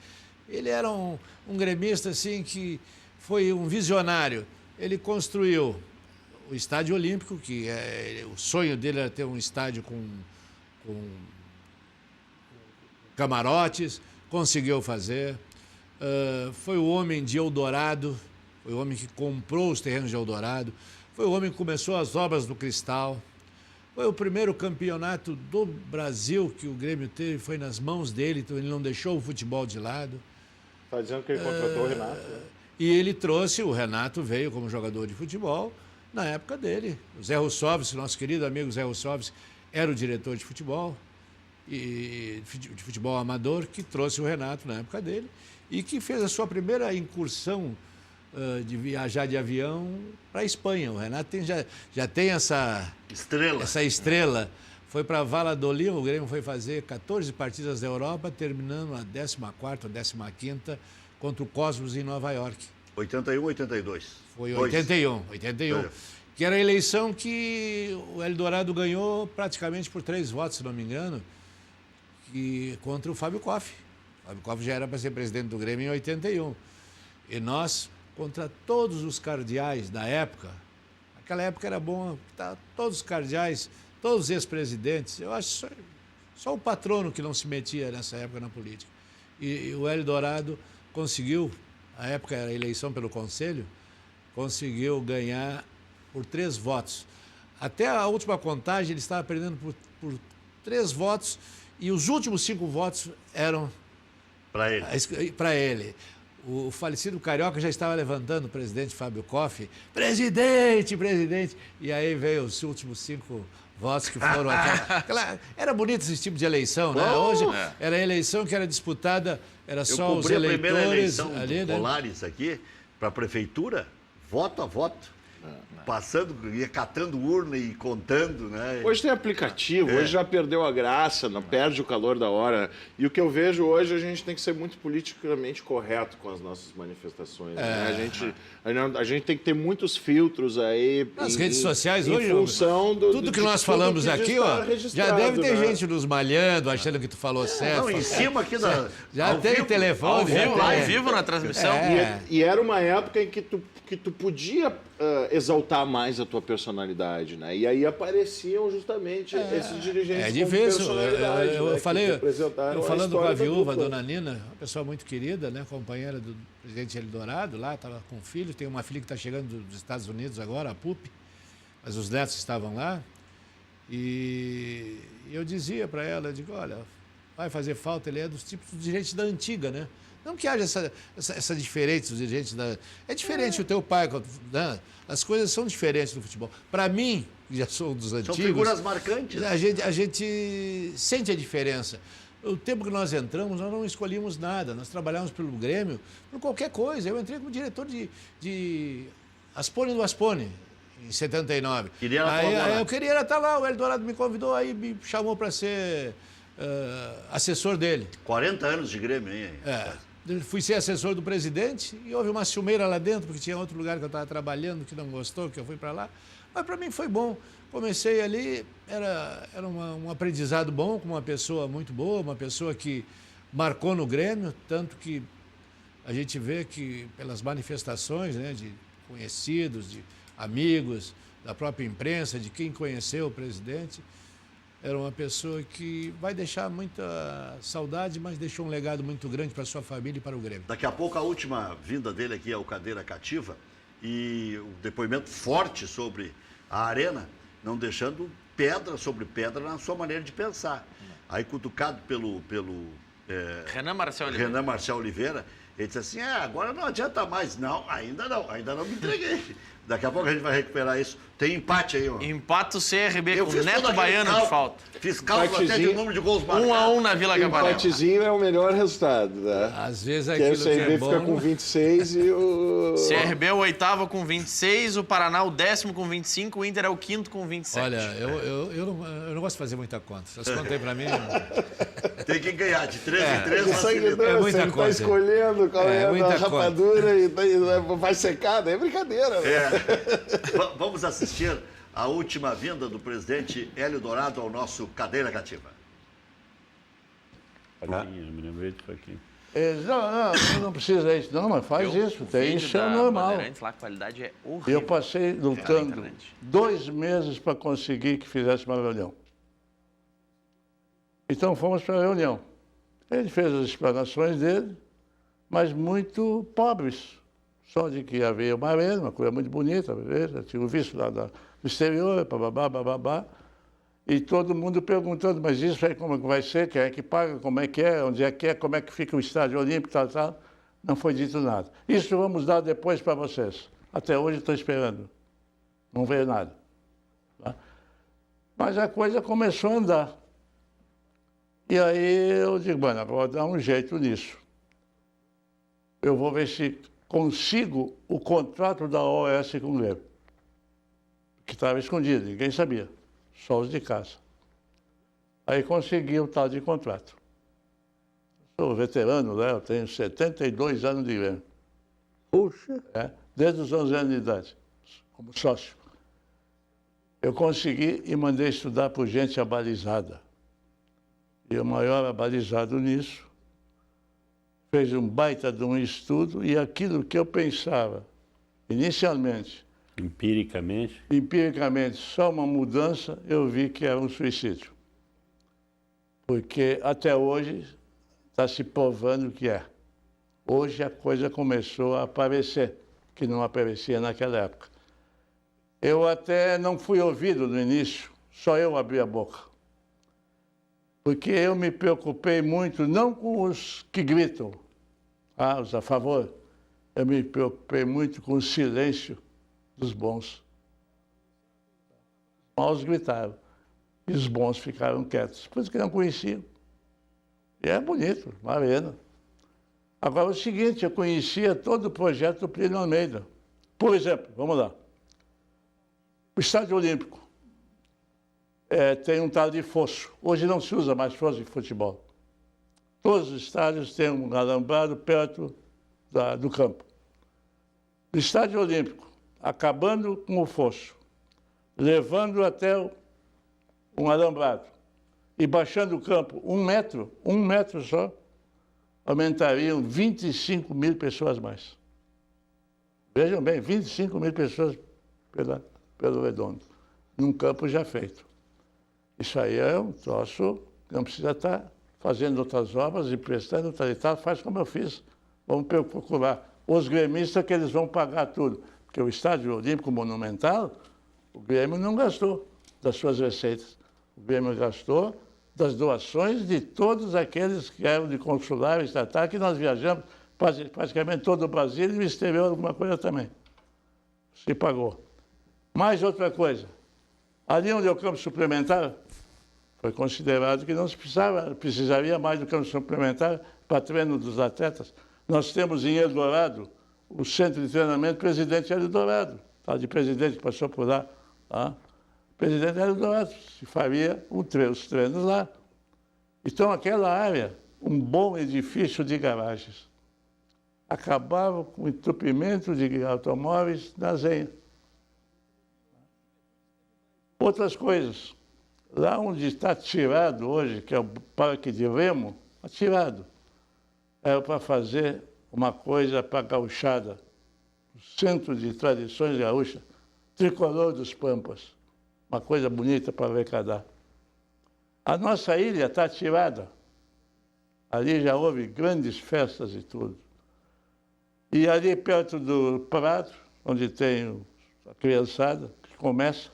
Ele era um gremista, assim, que foi um visionário. Ele construiu o Estádio Olímpico, que o sonho dele era ter um estádio com camarotes, conseguiu fazer. Foi o homem de Eldorado, foi o homem que comprou os terrenos de Eldorado, foi o homem que começou as obras do Cristal. Foi o primeiro campeonato do Brasil que o Grêmio teve, foi nas mãos dele, então ele não deixou o futebol de lado. Tá dizendo que ele contratou o Renato, né? E ele trouxe, o Renato veio como jogador de futebol na época dele. O Zé Russovski, nosso querido amigo Zé Russovski, era o diretor de futebol, de futebol amador, que trouxe o Renato na época dele e que fez a sua primeira incursão de viajar de avião para a Espanha. O Renato já tem essa estrela. Foi para Valladolid, o Grêmio foi fazer 14 partidas da Europa, terminando a 14ª, 15ª contra o Cosmos em Nova York. 81, 82. Foi Dois. 81. É. Que era a eleição que o Eldorado ganhou praticamente por 3 votos, se não me engano, contra o Fábio Koff. O Fábio Koff já era para ser presidente do Grêmio em 81. E nós, contra todos os cardeais da época, naquela época era bom, todos os cardeais, todos os ex-presidentes, eu acho só o patrono que não se metia nessa época na política. E o Eldorado conseguiu, a época era a eleição pelo Conselho, conseguiu ganhar por 3 votos. Até a última contagem ele estava perdendo por 3 votos e os últimos 5 votos eram para ele. O falecido Carioca já estava levantando o presidente Fábio Koff. Presidente! E aí veio os últimos 5 votos que foram era bonito esse tipo de eleição, né? Hoje era a eleição que era disputada, era só os eleitores. Eu cobri a primeira eleição ali, do Colares aqui, para a prefeitura, voto a voto. Passando, ia catando urna e contando, né? Hoje tem aplicativo, hoje já perdeu a graça, não perde o calor da hora. E o que eu vejo hoje, a gente tem que ser muito politicamente correto com as nossas manifestações. Né? A gente tem que ter muitos filtros aí. Nas redes sociais em hoje, função tudo que nós falamos aqui, ó, já deve ter né? gente nos malhando, achando que tu falou certo. Não, em cima aqui da... Já tem telefone. Ao vivo na transmissão. E era uma época em que tu podia exaltar mais a tua personalidade, né? E aí apareciam justamente esses dirigentes com personalidade, eu né? falei, representaram falando com história a da viúva, a dupla. dona Nina, uma pessoa muito querida, né? Companheira do presidente Eldorado lá, estava com filho, tem uma filha que está chegando dos Estados Unidos agora, a Pupi, mas os netos estavam lá. E eu dizia para ela, eu digo, olha, vai fazer falta, ele é dos tipos de dirigentes da antiga, né? Não que haja essa diferença dos dirigentes da... É diferente o teu pai, né? As coisas são diferentes no futebol. Para mim, que já sou dos antigos... São figuras marcantes. A gente sente a diferença. O tempo que nós entramos, nós não escolhíamos nada. Nós trabalhávamos pelo Grêmio, por qualquer coisa. Eu entrei como diretor de Aspone do Aspone, em 79. Queria aí eu queria estar lá, o Hélio Dourado me convidou, aí me chamou para ser assessor dele. 40 anos de Grêmio, hein? Fui ser assessor do presidente e houve uma ciumeira lá dentro, porque tinha outro lugar que eu estava trabalhando que não gostou, que eu fui para lá. Mas para mim foi bom. Comecei ali, era um aprendizado bom, com uma pessoa muito boa, uma pessoa que marcou no Grêmio, tanto que a gente vê que pelas manifestações, né, de conhecidos, de amigos, da própria imprensa, de quem conheceu o presidente, era uma pessoa que vai deixar muita saudade, mas deixou um legado muito grande para a sua família e para o Grêmio. Daqui a pouco a última vinda dele aqui é o Cadeira Cativa e o depoimento forte sobre a Arena, não deixando pedra sobre pedra na sua maneira de pensar. Aí, cutucado pelo Renan Marcel Oliveira, ele disse assim, agora não adianta mais. Não, ainda não me entreguei. Daqui a pouco a gente vai recuperar isso. Tem empate aí, ó. Empata o CRB com o Neto Baiano de falta. Fiz cálculo até de número de gols marcados. 1-1 na Vila Capanema. Empatezinho é o melhor resultado, né? Às vezes Porque aquilo o CRB que é bom... fica com 26 e o... CRB é o 8º com 26, o Paraná o 10º com 25, o Inter é o 5º com 27. Olha, eu não gosto de fazer muita conta. Vocês contem pra mim... Tem que ganhar de 3 em 3. É muita ele coisa. tá escolhendo qual é a muita rapadura e vai secar, é brincadeira. Né? Vamos assistir a última vinda do presidente Hélio Dourado ao nosso Cadeira Cativa. Me lembrei disso aqui. Não precisa isso, não, mas faz isso. Isso é normal. Lá, a qualidade é horrível. Eu passei lutando 2 meses para conseguir que fizesse uma reunião. Então fomos para a reunião. Ele fez as explanações dele, mas muito pobres. Só de que havia uma arena, uma coisa muito bonita, beleza? Tinha visto lá do exterior, babá. E todo mundo perguntando, mas isso aí como é que vai ser? Quem é que paga? Como é que é? Onde é que é? Como é que fica o estádio olímpico? Tal. Não foi dito nada. Isso vamos dar depois para vocês. Até hoje estou esperando. Não veio nada. Tá? Mas a coisa começou a andar. E aí eu digo, mano, vou dar um jeito nisso. Eu vou ver se consigo o contrato da OS com o Grêmio. Que estava escondido, ninguém sabia. Só os de casa. Aí consegui o tal de contrato. Sou veterano, né? Eu tenho 72 anos de Grêmio. Puxa. Desde os 11 anos de idade, como sócio. Eu consegui e mandei estudar por gente abalizada. E o maior abalizado nisso fez um baita de um estudo e aquilo que eu pensava inicialmente, empiricamente, só uma mudança, eu vi que era um suicídio. Porque até hoje está se provando que é. Hoje a coisa começou a aparecer, que não aparecia naquela época. Eu até não fui ouvido no início, só eu abri a boca. Porque eu me preocupei muito, não com os que gritam, os a favor, eu me preocupei muito com o silêncio dos bons. Os maus gritaram e os bons ficaram quietos, por isso que não conheciam. E é bonito, uma arena. Agora, o seguinte, eu conhecia todo o projeto do Plínio Almeida. Por exemplo, vamos lá. O Estádio Olímpico. Tem um tal de fosso. Hoje não se usa mais fosso de futebol. Todos os estádios têm um alambrado perto do campo. O Estádio Olímpico, acabando com o fosso, levando até um alambrado e baixando o campo 1 metro só, aumentariam 25 mil pessoas mais. Vejam bem, 25 mil pessoas pelo redondo, num campo já feito. Isso aí é um troço, não precisa estar fazendo outras obras, emprestando, tal, faz como eu fiz. Vamos procurar os gremistas que eles vão pagar tudo. Porque o Estádio Olímpico Monumental, o Grêmio não gastou das suas receitas. O Grêmio gastou das doações de todos aqueles que eram de consular, estatal, que nós viajamos praticamente todo o Brasil e o exterior, alguma coisa também. Se pagou. Mais outra coisa. Ali onde é o campo suplementar, foi considerado que não se precisaria mais do campo suplementar para treino dos atletas. Nós temos em Eldorado o centro de treinamento Presidente Hélio Dourado. Tá, de presidente que passou por lá. Tá? Presidente Hélio Dourado, se faria os treinos lá. Então, aquela área, um bom edifício de garagens. Acabava com o entupimento de automóveis na Zenha. Outras coisas. Lá onde está tirado hoje, que é o Parque de Remo, está tirado. Era para fazer uma coisa para a gauchada. O Centro de Tradições Gaúchas, Tricolor dos Pampas. Uma coisa bonita para arrecadar. A nossa ilha está tirada. Ali já houve grandes festas e tudo. E ali perto do Prado, onde tem a criançada, que começa,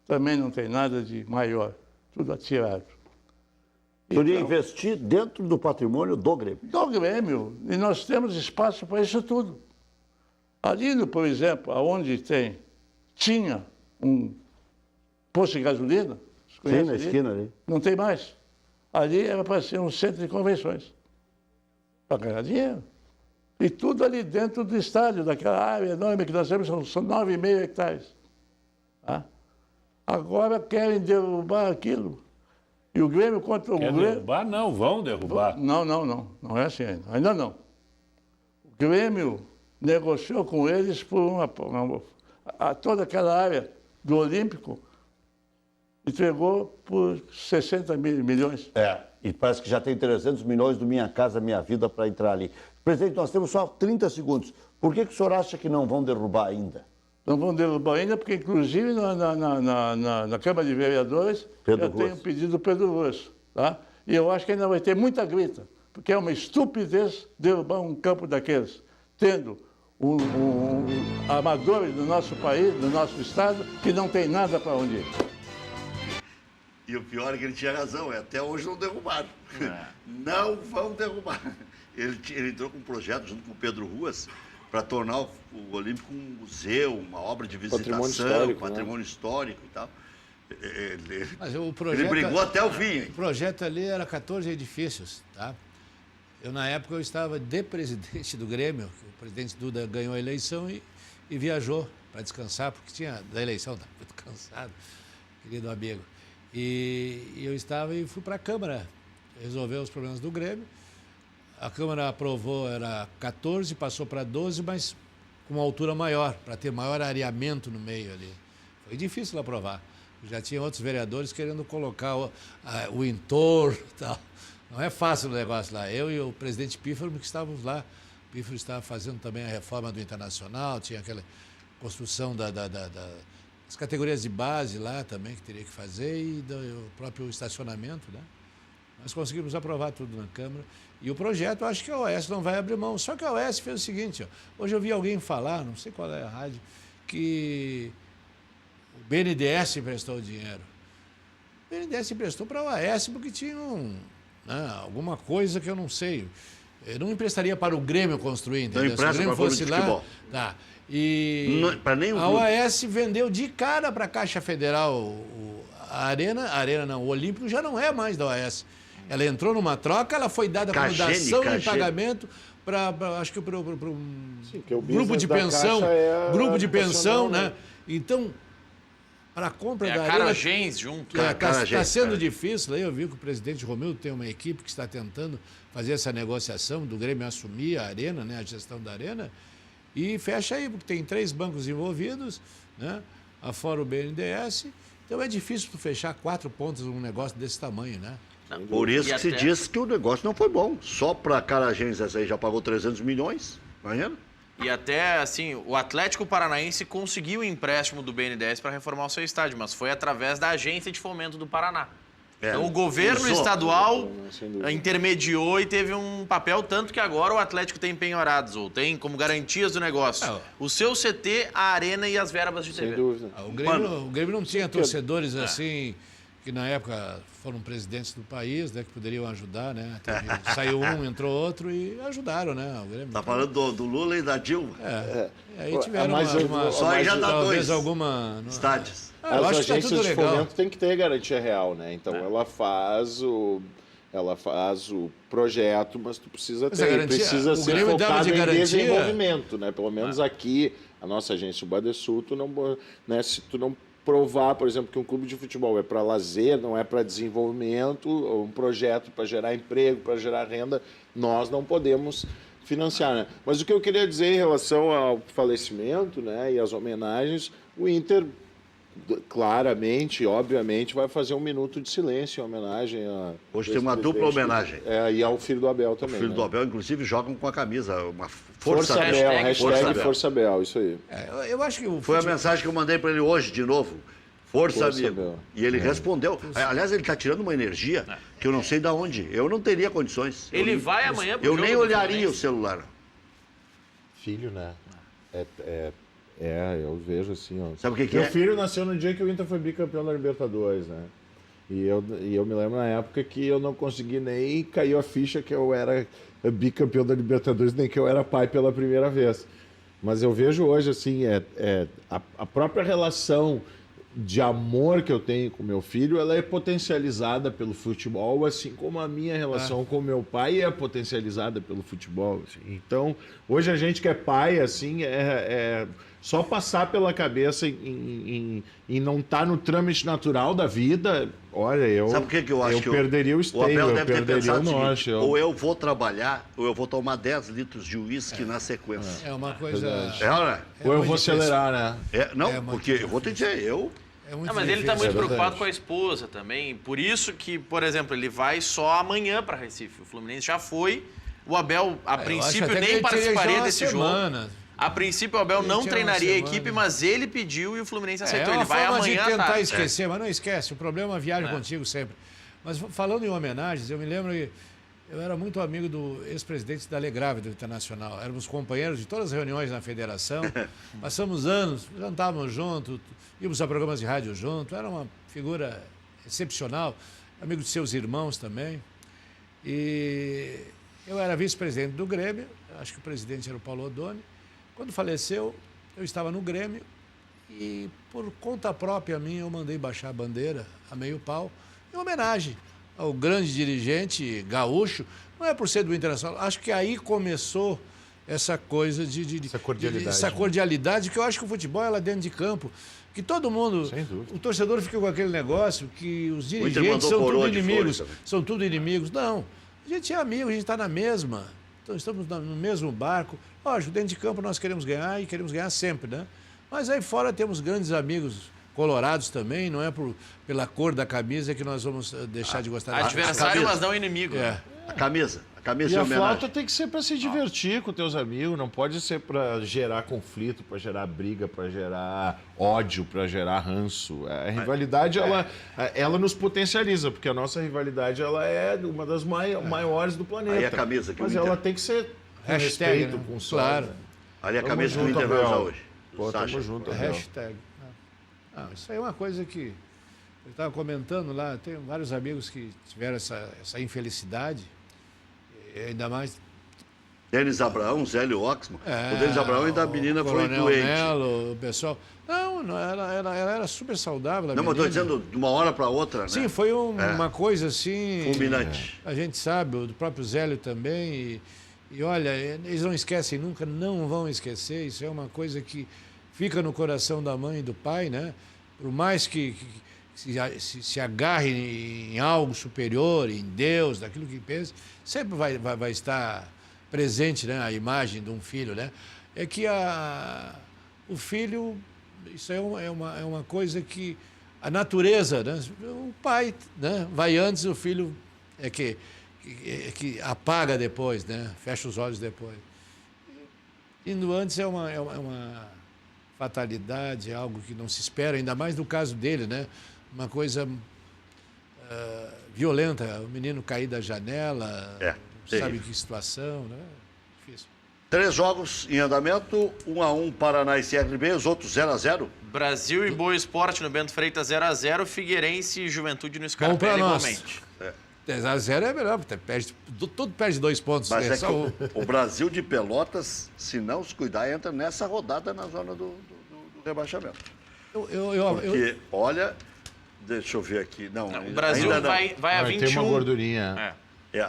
também não tem nada de maior. Tudo atirado. Poderia investir dentro do patrimônio do Grêmio. Do Grêmio. E nós temos espaço para isso tudo. Ali, por exemplo, onde tinha um posto de gasolina. Sim, na esquina ali. Não tem mais. Ali era para ser um centro de convenções. Para ganhar dinheiro. E tudo ali dentro do estádio, daquela área enorme que nós temos, são 9,5 hectares. Tá? Agora querem derrubar aquilo. E o Grêmio contra o Grêmio... derrubar? Não, vão derrubar. Não. Não é assim ainda. Ainda não. O Grêmio negociou com eles por toda aquela área do Olímpico, entregou por 60 milhões. E parece que já tem 300 milhões do Minha Casa Minha Vida para entrar ali. Presidente, nós temos só 30 segundos. Por que o senhor acha que não vão derrubar ainda? Não vão derrubar ainda, porque inclusive na Câmara de Vereadores eu tenho pedido do Pedro Ruas. Tá? E eu acho que ainda vai ter muita grita, porque é uma estupidez derrubar um campo daqueles, tendo amadores do nosso país, do nosso estado, que não tem nada para onde ir. E o pior é que ele tinha razão, até hoje não derrubaram. Não vão derrubar. Ele entrou com um projeto junto com o Pedro Ruas para tornar o Olímpico um museu, uma obra de visitação, patrimônio histórico e tal. Mas o projeto, ele brigou até o fim. O projeto ali era 14 edifícios, tá? Na época, eu estava de presidente do Grêmio, o presidente Duda ganhou a eleição e viajou para descansar, porque tinha da eleição, estava muito cansado, querido amigo. E eu estava e fui para a Câmara resolver os problemas do Grêmio. A Câmara aprovou, era 14, passou para 12, mas com uma altura maior, para ter maior areamento no meio ali. Foi difícil aprovar. Já tinha outros vereadores querendo colocar o entorno e tal. Não é fácil o negócio lá. Eu e o presidente Pífaro que estávamos lá. O Pífaro estava fazendo também a reforma do Internacional, tinha aquela construção das categorias de base lá também que teria que fazer e do próprio estacionamento, né? Nós conseguimos aprovar tudo na Câmara. E o projeto, acho que a OAS não vai abrir mão. Só que a OAS fez o seguinte, ó, hoje eu vi alguém falar, não sei qual é a rádio, que o BNDES emprestou o dinheiro. O BNDES emprestou para a OAS porque tinha alguma coisa que eu não sei. Eu não emprestaria para o Grêmio construir, entendeu? Se o Grêmio fosse lá... Tá. E a OAS vendeu de cara para a Caixa Federal a Arena não, o Olímpico já não é mais da OAS. Ela entrou numa troca, ela foi dada como dação em pagamento para acho que para um grupo de pensão, grupo de pensão, né? Então, para a compra da Arena... Gens junto. Está sendo difícil. Aí eu vi que o presidente Romildo tem uma equipe que está tentando fazer essa negociação do Grêmio assumir a Arena, né? A gestão da Arena. E fecha aí, porque tem 3 bancos envolvidos, né? Afora o BNDES. Então é difícil tu fechar 4 pontos num negócio desse tamanho, né? Por isso que se diz que o negócio não foi bom. Só para Carajens essa aí já pagou 300 milhões, imagina? E até, assim, o Atlético Paranaense conseguiu o empréstimo do BNDES para reformar o seu estádio, mas foi através da Agência de Fomento do Paraná. Então o governo estadual intermediou e teve um papel, tanto que agora o Atlético tem penhorados, ou tem como garantias do negócio. O seu CT, a arena e as verbas de TV. Sem dúvida. O Grêmio não tinha torcedores assim, que na época foram presidentes do país, né, que poderiam ajudar, né? Saiu um, entrou outro e ajudaram, né? O Grêmio. Tá falando do Lula e da Dilma? Aí tiveram só aí já dá talvez 2 alguma estádios. As acho que tá agências tudo de legal. fomento têm que ter garantia real, né? Então ela faz ela faz o projeto, mas tu precisa Mas a garantia- precisa o ser Grêmio dava focado de em garantia- desenvolvimento, né? Pelo menos aqui, a nossa agência, o Badesul, tu não, né, se tu não provar, por exemplo, que um clube de futebol é para lazer, não é para desenvolvimento, ou um projeto para gerar emprego, para gerar renda, nós não podemos financiar, né? Mas o que eu queria dizer em relação ao falecimento, né, e às homenagens, o Inter claramente, obviamente, vai fazer um minuto de silêncio em homenagem a... Hoje tem uma dupla homenagem. E ao filho do Abel também. O filho né? do Abel, inclusive, jogam com a camisa, uma Força Abel, Hashtag hashtag Força Abel, isso aí. Eu acho que o Foi a futebol- mensagem que eu mandei para ele hoje, de novo. Força, Força, amigo. Abel. E ele respondeu. Aliás, ele está tirando uma energia que eu não sei de onde. Eu não teria condições. Ele eu, vai amanhã pro Eu jogo nem do olharia o Fluminense. celular. Filho, né? Eu vejo assim, ó. Sabe o que Meu é? filho nasceu no dia que o Inter foi bicampeão da Libertadores, né? E eu me lembro na época que eu não consegui nem cair a ficha que eu era bicampeão da Libertadores, nem que eu era pai pela primeira vez. Mas eu vejo hoje, assim, a própria relação de amor que eu tenho com meu filho, ela é potencializada pelo futebol, assim como a minha relação com meu pai é potencializada pelo futebol. Assim. Então, hoje a gente que é pai, assim, só passar pela cabeça em não estar no trâmite natural da vida, olha, eu, Sabe o que eu acho? eu perderia o O esteio, Abel eu deve ter perderia pensado o o seguinte, norte. ou eu vou trabalhar, ou eu vou tomar 10 litros de uísque na sequência. É uma coisa... É, olha. Ou eu muito vou difícil. acelerar, né? Não, É muito porque eu vou te dizer, eu... É muito Não, mas ele está difícil. muito é preocupado verdade. com a esposa também. Por isso que, por exemplo, ele vai só amanhã para Recife. O Fluminense já foi. O Abel, a Eu acho princípio, até que nem ele teria participaria já uma desse jogo. semana. A princípio, o Abel Ele não tinha treinaria uma a semana. equipe, mas ele pediu e o Fluminense aceitou. É uma Ele vai forma amanhã de à tentar tarde. esquecer, mas não esquece. O problema é a viagem É. contigo sempre. Mas falando em homenagens, eu me lembro que eu era muito amigo do ex-presidente da Alegrave do Internacional. Éramos companheiros de todas as reuniões na federação. Passamos anos, jantávamos juntos, íamos a programas de rádio junto. Era uma figura excepcional, amigo de seus irmãos também. E eu era vice-presidente do Grêmio, acho que o presidente era o Paulo Odoni. Quando faleceu, eu estava no Grêmio e, por conta própria minha, eu mandei baixar a bandeira a meio pau, em homenagem ao grande dirigente gaúcho. Não é por ser do Internacional, acho que aí começou essa coisa Essa cordialidade. essa cordialidade, que eu acho que o futebol é lá dentro de campo. Que todo mundo, Sem dúvida. o torcedor fica com aquele negócio que os Inter dirigentes mandou são coroa tudo de inimigos. flores também. São tudo inimigos. Não, a gente é amigo, a gente está na mesma. Então, estamos no mesmo barco. Lógico, dentro de campo nós queremos ganhar e queremos ganhar sempre, né? Mas aí fora temos grandes amigos colorados também, não é pela cor da camisa que nós vamos deixar de gostar da Adversário, camisa. mas não inimigo. É. A camisa E em a homenagem. flauta tem que ser para se divertir com teus amigos, não pode ser para gerar conflito, para gerar briga, para gerar ódio, para gerar ranço. A rivalidade, ela nos potencializa, porque a nossa rivalidade ela é uma das maiores do planeta. Aí a camisa que o Mas Inter- ela tem que ser com Hashtag, respeito, né? com sorte. Claro. Ali a Tamo camisa que o junto, Inter vai Abel. usar hoje. Pô, Sacha. tamo junto, Abel. Hashtag. Isso aí é uma coisa que eu estava comentando lá. Tenho vários amigos que tiveram essa infelicidade. E ainda mais. Denis Abraão, Zélio Oxman. O Denis Abraão ainda a menina o foi Coronel doente. Melo, o pessoal. Não, ela era super saudável. Não, mas estou dizendo de uma hora para outra, né? Sim, foi uma coisa assim. Fulminante. A gente sabe, o do próprio Zélio também. E olha, eles não esquecem nunca, não vão esquecer. Isso é uma coisa que fica no coração da mãe e do pai, né? Por mais que se agarre em algo superior, em Deus, daquilo que pensa, sempre vai estar presente, né, a imagem de um filho, né? É que o filho, isso é uma coisa que a natureza, né? O pai, né, vai antes, o filho é que apaga depois, né? Fecha os olhos depois. Indo antes é uma fatalidade, é algo que não se espera, ainda mais no caso dele, né? Uma coisa violenta, o menino cair da janela, sabe terrível. que situação, né? Difícil. 3 jogos em andamento, 1-1 Paraná e CRB, os outros 0-0. Brasil e Boa Esporte no Bento Freitas 0x0, Figueirense e Juventude no Bom pra Scarpelli nós. igualmente. 10-0 é melhor, porque tudo perde 2 pontos. Mas né? é que o Brasil de Pelotas, se não se cuidar, entra nessa rodada na zona do rebaixamento. Eu Porque, olha, Deixa eu ver aqui. Não, O Brasil ainda não. vai a 21. Tem uma gordurinha.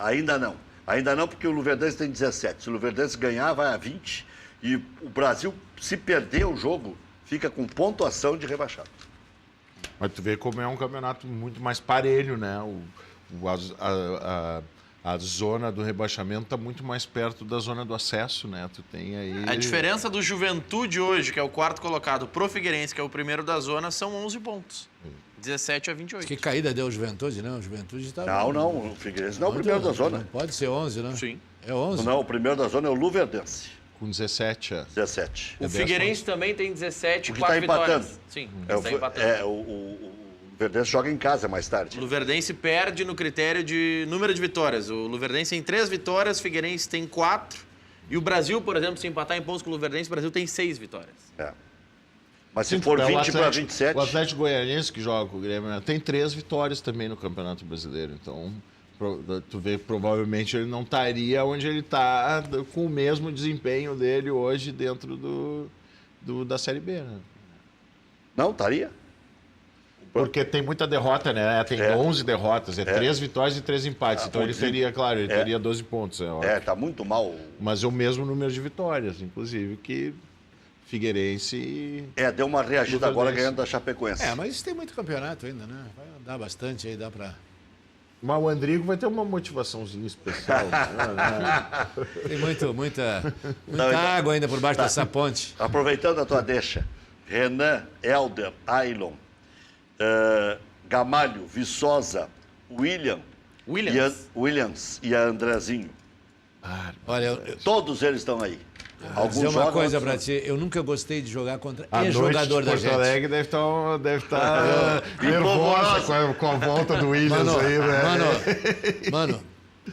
Ainda não. Ainda não, porque o Luverdense tem 17. Se o Luverdense ganhar, vai a 20. E o Brasil, se perder o jogo, fica com pontuação de rebaixado. Mas tu vê como é um campeonato muito mais parelho, né? A zona do rebaixamento está muito mais perto da zona do acesso, né? Tu tem aí... A diferença do Juventude hoje, que é o quarto colocado, pro Figueirense, que é o primeiro da zona, são 11 pontos. 17 a 28. Que caída deu o Juventude, né? O Juventude estava... Não. O Figueirense não é o primeiro da zona. Não pode ser 11, né? Sim. É 11? Não, o primeiro da zona é o Luverdense. Com 17. 17. O Figueirense também tem 17 e O que 4 tá vitórias. empatando. Sim, É, está empatando. o Luverdense joga em casa mais tarde. O Luverdense perde no critério de número de vitórias. O Luverdense tem 3 vitórias, o Figueirense tem 4. E o Brasil, por exemplo, se empatar em pontos com o Luverdense, o Brasil tem 6 vitórias. Mas se for 20 para 27... O Atlético Goianiense, que joga com o Grêmio, né, tem 3 vitórias também no Campeonato Brasileiro. Então, tu vê que provavelmente ele não estaria onde ele está com o mesmo desempenho dele hoje dentro da Série B, né? Não, estaria. Porque tem muita derrota, né? Tem 11 derrotas, 3 vitórias e 3 empates. Então ele teria, claro, ele teria 12 pontos. Tá muito mal. Mas é o mesmo número de vitórias, inclusive, que Figueirense... Deu uma reagida agora ganhando da Chapecoense. Mas tem muito campeonato ainda, né? Vai andar bastante aí, dá pra... Mas o Andrigo vai ter uma motivaçãozinha especial. Tem muita água ainda por baixo dessa ponte. Aproveitando a tua deixa, Renan, Helder, Ailon, Gamalho, Viçosa, Williams e a Andrezinho. Olha, Todos eles estão aí. vou dizer uma coisa pra ti, eu nunca gostei de jogar contra ex-jogador da gente. Porto Alegre deve estar nervosa com a volta do Williams aí, né? Mano,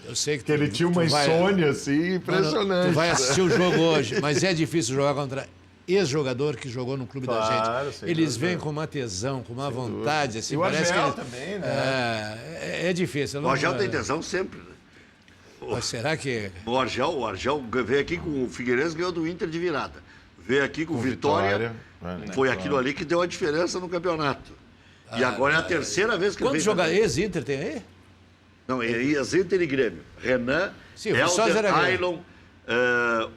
eu sei que ele tinha uma insônia, assim, impressionante. Mano, tu vai assistir o jogo hoje, mas é difícil jogar contra ex-jogador que jogou no clube da gente. Eles vêm com uma tesão, com uma vontade, assim, e o parece Argel que também, né? É difícil. O Argel tem tesão sempre, né? Mas será que... O Argel veio aqui com o Figueirense, ganhou do Inter de virada. Veio aqui com o Vitória. Foi aquilo ali que deu a diferença no campeonato. E agora é a terceira vez que ele vem. Quantos jogadores ex-Inter tem aí? Não, é Inter e Grêmio. Renan, Helder, Ailon,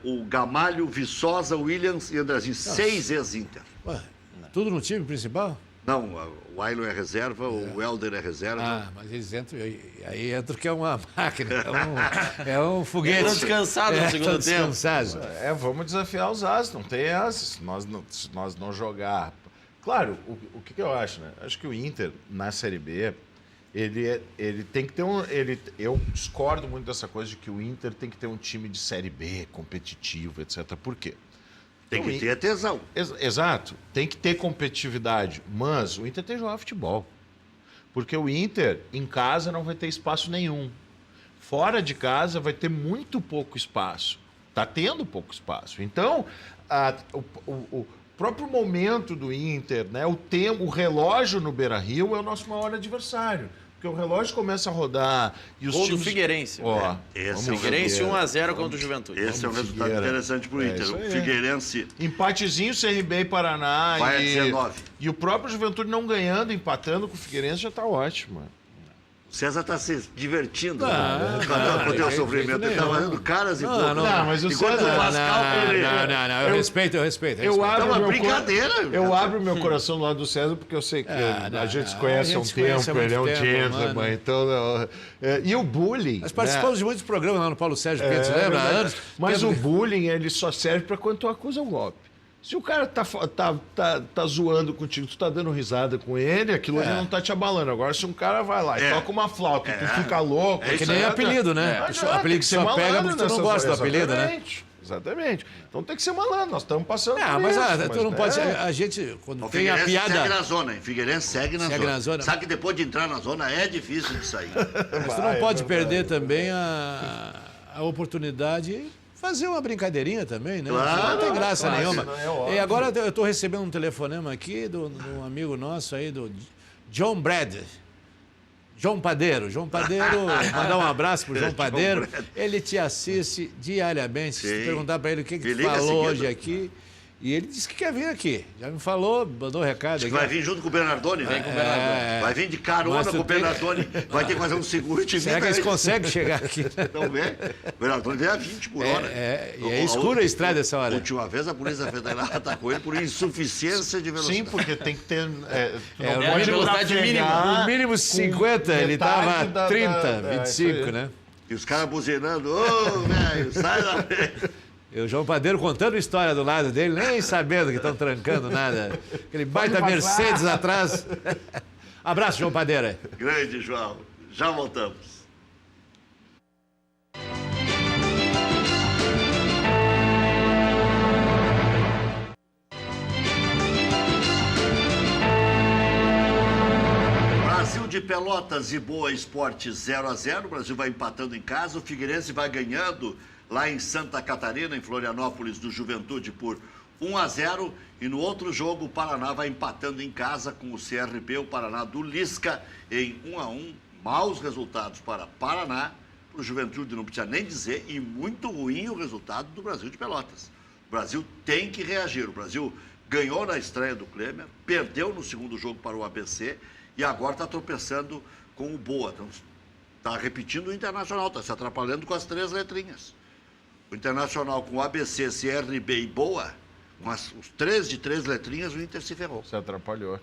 o Gamalho, Viçosa, Williams e Andrezinho. 6 ex-Inter. Tudo no time principal? Não, o Ailon é reserva, o Helder é reserva. Mas eles entram, aí entra que é uma máquina, é um foguete. Estão descansados no segundo tempo. Vamos desafiar os as, não tem as, se nós não jogar. Claro, o que eu acho, né? Acho que o Inter, na Série B, ele tem que ter eu discordo muito dessa coisa de que o Inter tem que ter um time de Série B, competitivo, etc. Por quê? Tem que ter tesão. Exato, tem que ter competitividade, mas o Inter tem que jogar futebol. Porque o Inter, em casa, não vai ter espaço nenhum. Fora de casa, vai ter muito pouco espaço. Está tendo pouco espaço. Então, o próprio momento do Inter, né, o relógio no Beira-Rio é o nosso maior adversário. Porque o relógio começa a rodar e os Gol times... do Figueirense. Figueirense 1-0 contra o Juventude. Esse é um resultado interessante para o Inter. O Figueirense... Empatezinho, CRB e Paraná. Vai a 19. E o próprio Juventude não ganhando, empatando com o Figueirense já está ótimo. O César está se divertindo. Com o teu sofrimento. Ele está fazendo caras e bocas. Não, mas o Enquanto César... o Pascal... Eu respeito. Eu abro É uma meu brincadeira. Eu abro meu coração do lado do César porque eu sei que a gente se conhece há um tempo, ele é um gentleman, então... E o bullying... Nós participamos de muitos programas lá no Paulo Sérgio Pinto, lembra? Anos. Mas o bullying, ele só serve para quando tu acusa o golpe. Se o cara tá zoando contigo, tu tá dando risada com ele, aquilo ali não tá te abalando. Agora, se um cara vai lá e toca uma flauta e tu fica louco... É que nem apelido, né? Apelido que só pega porque tu não gosta do apelido, né? Exatamente. Então tem que ser malandro, nós estamos passando por mas isso. tu não pode... A gente, quando O tem a Figueirense piada... segue na zona, hein? Figueirense segue na zona. Sabe que depois de entrar na zona é difícil de sair. Mas tu não pode perder também a oportunidade... Fazer uma brincadeirinha também, né? Claro, não tem graça nenhuma. É E agora eu estou recebendo um telefonema aqui de um amigo nosso aí, do John Brad. João Padeiro. João Padeiro, mandar um abraço pro João Padeiro. Ele te assiste diariamente. Se tu perguntar para ele o que tu falou hoje aqui, E ele disse que quer vir aqui. Já me falou, mandou um recado. Acho que aqui. vai vir junto com o Bernardoni, né? Vai vir de carona Mas tu com o tem- Bernardoni. Vai ter que fazer um seguro de Será que eles conseguem chegar aqui? Então vem. O Bernardoni vem a 20 por hora. E é escura a estrada essa A hora. última vez a Polícia Federal atacou ele por insuficiência de velocidade. Sim, porque tem que ter. É, a velocidade mínima. No mínimo 50, ele estava 30, 25, né? E os caras buzinando, ô, velho, sai da frente. E o João Padeiro contando a história do lado dele, nem sabendo que estão trancando nada. Aquele baita Mercedes atrás. Abraço, João Padeiro. Grande, João. Já voltamos. Brasil de Pelotas e Boa Esporte 0-0. O Brasil vai empatando em casa. O Figueirense vai ganhando lá em Santa Catarina, em Florianópolis, do Juventude por 1-0. E no outro jogo, o Paraná vai empatando em casa com o CRB, o Paraná do Lisca, em 1-1. Maus resultados para Paraná, para o Juventude não precisa nem dizer, e muito ruim o resultado do Brasil de Pelotas. O Brasil tem que reagir. O Brasil ganhou na estreia do Klemer, perdeu no segundo jogo para o ABC e agora está tropeçando com o Boa. Está repetindo o Internacional, está se atrapalhando com as 3 letrinhas. O Internacional com o ABC, CRB e Boa, com os 3 de 3 letrinhas, o Inter se ferrou. Se atrapalhou.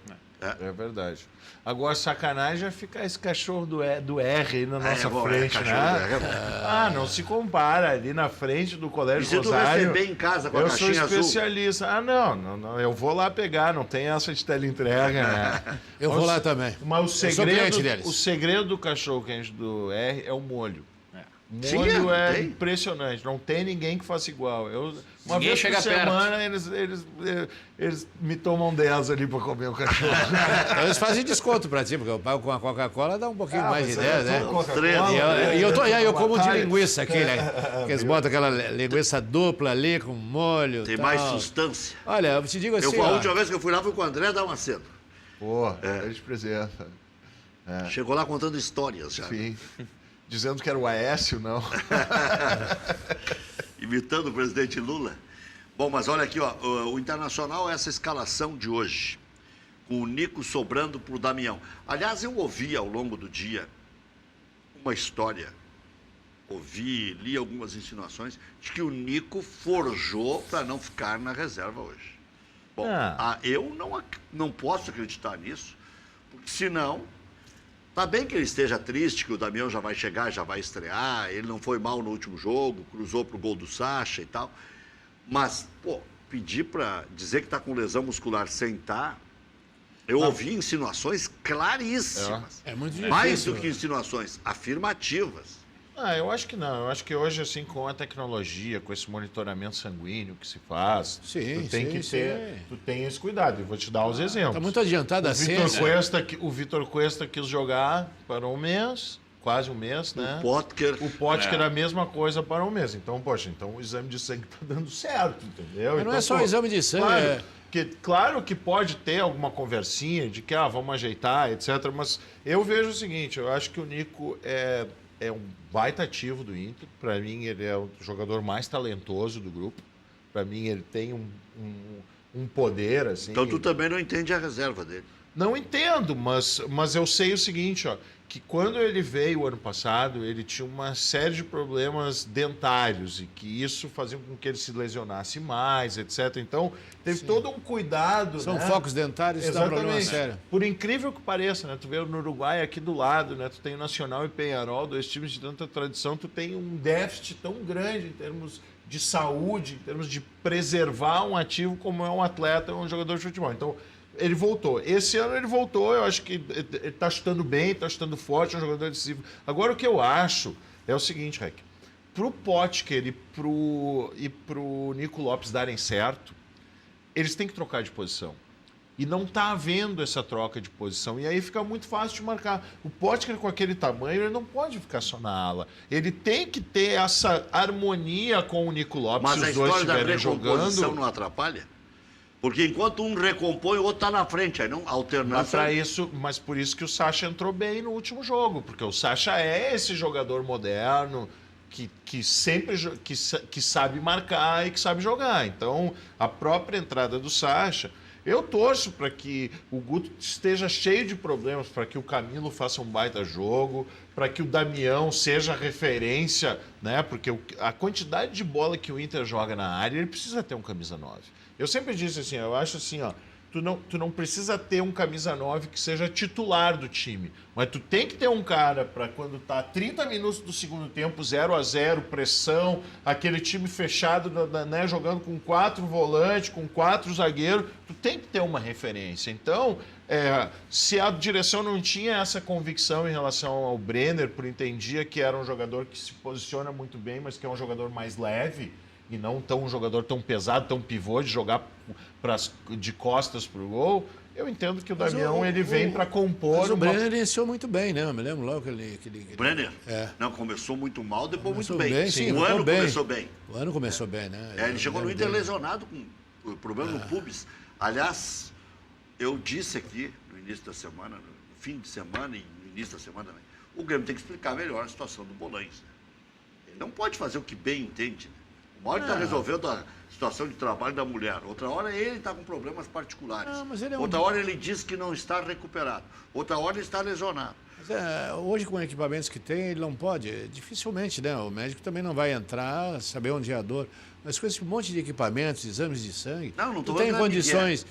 É verdade. Agora, sacanagem é ficar esse cachorro do R aí na nossa frente, né? Não se compara ali na frente do Colégio E se tu Rosário. receber em casa com a Eu sou caixinha azul? especialista. Não, eu vou lá pegar, não tem essa de teleentrega, né? Eu vou lá também. Mas Eu sou cliente deles. o segredo do cachorro quente do R é o molho. O Sim, molho é tem. impressionante, não tem ninguém que faça igual. Uma Ninguém vez chega por semana eles me tomam 10 ali para comer o cachorro. Eles fazem desconto pra ti, porque eu pago com a Coca-Cola, dá um pouquinho mais de mas 10, né? Coca-Cola, E eu como de linguiça aqui, né? Que eles botam aquela linguiça dupla ali com molho. Tem tal. mais sustância. Olha, eu te digo assim. A ó, última vez que eu fui lá foi com o André Damasceno. Pô, eles presença. Chegou lá contando histórias já. Sim. Dizendo que era o Aécio, não. Imitando o presidente Lula. Bom, mas olha aqui, ó, o Internacional, essa escalação de hoje, com o Nico sobrando pro Damião. Aliás, eu ouvi ao longo do dia uma história, li algumas insinuações de que o Nico forjou para não ficar na reserva hoje. Bom, eu não posso acreditar nisso, porque senão... Tá bem que ele esteja triste, que o Damião já vai chegar, já vai estrear, ele não foi mal no último jogo, cruzou pro gol do Sacha e tal. Mas, pedir para dizer que tá com lesão muscular sem estar, eu ouvi insinuações claríssimas. É muito Mais difícil. do que insinuações, afirmativas. Eu acho que não. Eu acho que hoje, assim, com a tecnologia, com esse monitoramento sanguíneo que se faz, Sim, tu tem sim, que sim. ter, tu tem esse cuidado. Eu vou te dar os exemplos. Tá muito adiantada a ciência. O Vitor Cuesta quis jogar para um mês, quase um mês, né? O Potker. O Potker era a mesma coisa para um mês. Então, o exame de sangue tá dando certo, entendeu? Mas não Então, é só o exame de sangue. Claro que pode ter alguma conversinha de que, vamos ajeitar, etc. Mas eu vejo o seguinte, eu acho que o Nico é um baita ativo do Inter. Para mim, ele é o jogador mais talentoso do grupo. Para mim, ele tem um poder, assim... Então tu também não entende a reserva dele. Não entendo, mas eu sei o seguinte, que quando ele veio ano passado, ele tinha uma série de problemas dentários e que isso fazia com que ele se lesionasse mais, etc. Então, teve todo um cuidado. São né? focos dentários, isso dá problema Exatamente. sério. Por incrível que pareça, né? Tu vê no Uruguai aqui do lado, né? Tu tem o Nacional e Peñarol, 2 times de tanta tradição, tu tem um déficit tão grande em termos de saúde, em termos de preservar um ativo como é um atleta, um jogador de futebol. Então, ele voltou. Esse ano ele voltou, eu acho que ele está chutando bem, está chutando forte, é um jogador decisivo. Agora, o que eu acho é o seguinte, Rec, pro Potker e pro Nico Lopes darem certo, eles têm que trocar de posição. E não está havendo essa troca de posição. E aí fica muito fácil de marcar. O Potker, com aquele tamanho, ele não pode ficar só na ala. Ele tem que ter essa harmonia com o Nico Lopes, Mas se a os dois história da estiverem recomposição jogando. não atrapalha? Porque enquanto um recompõe, o outro tá na frente. Aí não alternância. Mas por isso que o Sacha entrou bem no último jogo, porque o Sacha é esse jogador moderno que sempre que sabe marcar e que sabe jogar. Então, a própria entrada do Sacha, eu torço para que o Guto esteja cheio de problemas, para que o Camilo faça um baita jogo, para que o Damião seja referência, né? Porque a quantidade de bola que o Inter joga na área, ele precisa ter um camisa 9. Eu sempre disse assim, eu acho assim, ó, tu não precisa ter um camisa 9 que seja titular do time, mas tu tem que ter um cara para quando tá 30 minutos do segundo tempo, 0-0, pressão, aquele time fechado, né, jogando com 4 volantes, com 4 zagueiros, tu tem que ter uma referência. Então, se a direção não tinha essa convicção em relação ao Brenner, por entendia que era um jogador que se posiciona muito bem, mas que é um jogador mais leve, e não um jogador tão pesado, tão pivô, de jogar de costas para o gol, eu entendo que o Damião ele vem para compor. Mas o Brenner iniciou muito bem, né? Eu me lembro logo que ele... Brenner? Não, começou muito mal, depois começou muito bem. Sim, o ano começou bem. O ano começou bem, né? Ele chegou no Inter lesionado com problema no pubis. Aliás, eu disse aqui no início da semana, no fim de semana e no início da semana também, o Grêmio tem que explicar melhor a situação do Bolaños. Né? Ele não pode fazer o que bem entende, né? Uma hora ele está resolvendo a situação de trabalho da mulher, outra hora ele está com problemas particulares. Outra hora ele diz que não está recuperado, outra hora ele está lesionado. Mas hoje, com equipamentos que tem, ele não pode. Dificilmente, né? O médico também não vai entrar, saber onde é a dor. Mas com esse monte de equipamentos, exames de sangue, não tem condições.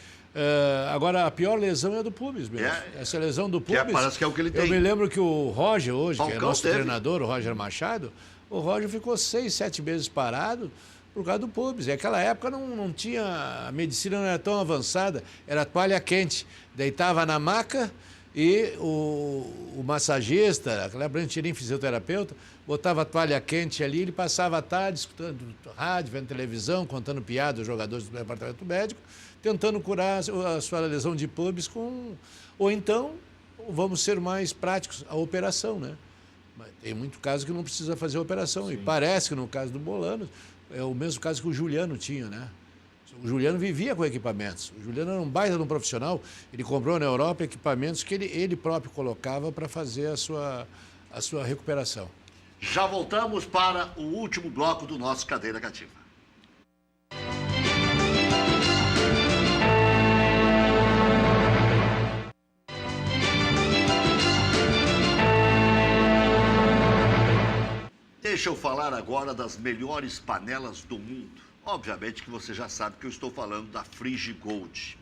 Agora, a pior lesão é a do pubis mesmo. Essa lesão do pubis. Parece que é o que ele tem. Eu me lembro que o Roger, hoje, Falcão, que é nosso treinador, o Roger Machado, o Roger ficou 6, 7 meses parado por causa do pubis. E naquela época não tinha... A medicina não era tão avançada, era toalha quente. Deitava na maca e o massagista, aquela branchirinha fisioterapeuta, botava a toalha quente ali, ele passava a tarde escutando rádio, vendo televisão, contando piada aos jogadores do departamento médico, tentando curar a sua lesão de pubis com... Ou então, vamos ser mais práticos, a operação, né? Mas tem muito caso que não precisa fazer a operação. Sim. E parece que no caso do Bolaños, é o mesmo caso que o Juliano tinha, né? O Juliano vivia com equipamentos. O Juliano era um baita de um profissional. Ele comprou na Europa equipamentos que ele próprio colocava para fazer a sua recuperação. Já voltamos para o último bloco do nosso Cadeira Cativa. Deixa eu falar agora das melhores panelas do mundo. Obviamente que você já sabe que eu estou falando da Frigigold.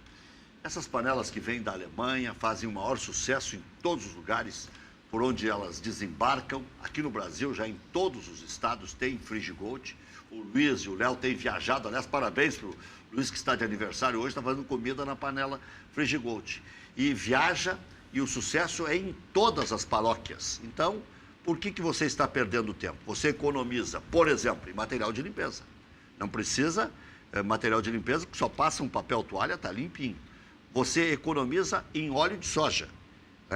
Essas panelas que vêm da Alemanha fazem o maior sucesso em todos os lugares por onde elas desembarcam. Aqui no Brasil, já em todos os estados, tem Frigigold. O Luiz e o Léo têm viajado. Aliás, parabéns para o Luiz, que está de aniversário hoje, está fazendo comida na panela Frigigold. E viaja, e o sucesso é em todas as paróquias. Então, por que você está perdendo tempo? Você economiza, por exemplo, em material de limpeza. Não precisa material de limpeza, que só passa um papel toalha, está limpinho. Você economiza em óleo de soja.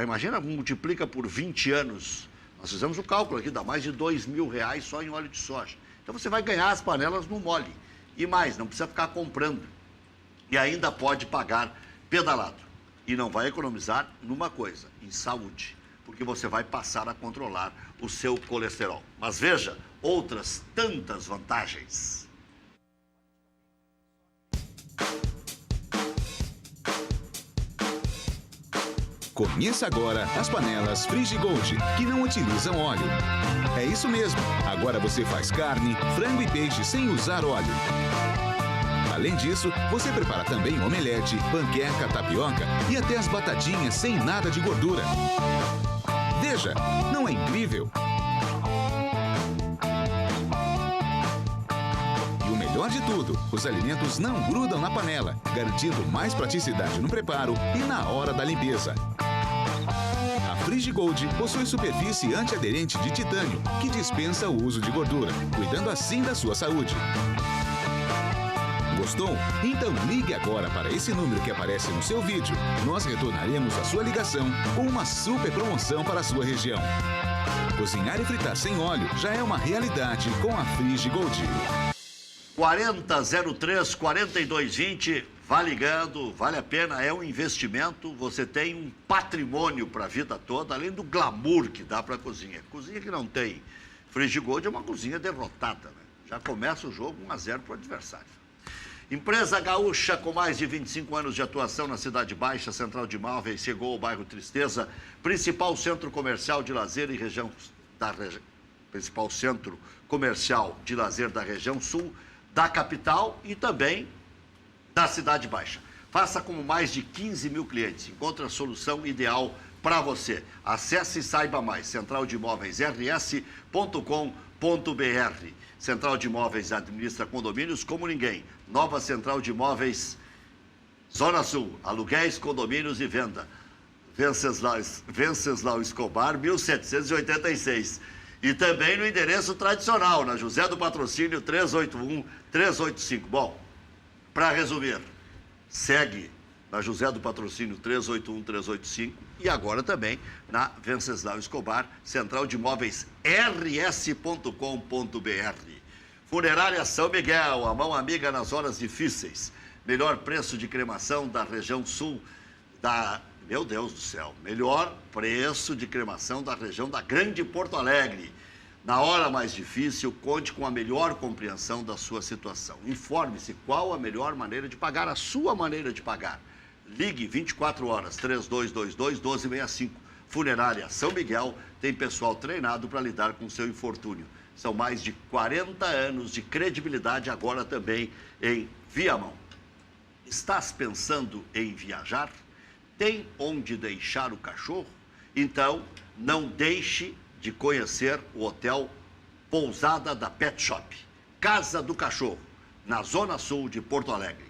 Imagina, multiplica por 20 anos. Nós fizemos o cálculo aqui, dá mais de R$2.000 só em óleo de soja. Então você vai ganhar as panelas no mole. E mais, não precisa ficar comprando. E ainda pode pagar pedalado. E não vai economizar numa coisa, em saúde. Porque você vai passar a controlar o seu colesterol. Mas veja, outras tantas vantagens. Conheça agora as panelas Frigigold, que não utilizam óleo. É isso mesmo, agora você faz carne, frango e peixe sem usar óleo. Além disso, você prepara também omelete, panqueca, tapioca e até as batatinhas sem nada de gordura. Veja, não é incrível? E o melhor de tudo, os alimentos não grudam na panela, garantindo mais praticidade no preparo e na hora da limpeza. A Frigigold possui superfície antiaderente de titânio, que dispensa o uso de gordura, cuidando assim da sua saúde. Gostou? Então ligue agora para esse número que aparece no seu vídeo. Nós retornaremos a sua ligação com uma super promoção para a sua região. Cozinhar e fritar sem óleo já é uma realidade com a Frigigold. 4003-4220, vá ligando, vale a pena, é um investimento, você tem um patrimônio para a vida toda, além do glamour que dá para a cozinha. Cozinha que não tem Frigigold é uma cozinha derrotada, né? Já começa o jogo 1-0 para o adversário. Empresa gaúcha com mais de 25 anos de atuação na Cidade Baixa, Central de Imóveis, chegou ao bairro Tristeza, principal centro comercial de lazer e região principal centro comercial de lazer da região sul, da capital e também da Cidade Baixa. Faça como mais de 15 mil clientes. Encontre a solução ideal para você. Acesse e saiba mais. centraldemóveisrs.com.br. Central de Imóveis administra condomínios como ninguém. Nova Central de Imóveis, Zona Sul. Aluguéis, condomínios e venda. Venceslau Escobar, 1786. E também no endereço tradicional, na José do Patrocínio, 381-385. Bom, para resumir, segue na José do Patrocínio 381-385 e agora também na Venceslau Escobar, Central de Imóveis rs.com.br. Funerária São Miguel, a mão amiga nas horas difíceis. Melhor preço de cremação da região sul da... Meu Deus do céu, melhor preço de cremação da região da Grande Porto Alegre. Na hora mais difícil, conte com a melhor compreensão da sua situação. Informe-se qual a melhor maneira de pagar, a sua maneira de pagar. Ligue 24 horas, 3222-1265. Funerária São Miguel tem pessoal treinado para lidar com seu infortúnio. São mais de 40 anos de credibilidade agora também em Viamão. Estás pensando em viajar? Tem onde deixar o cachorro? Então, não deixe de conhecer o hotel Pousada da Pet Shop. Casa do Cachorro, na Zona Sul de Porto Alegre.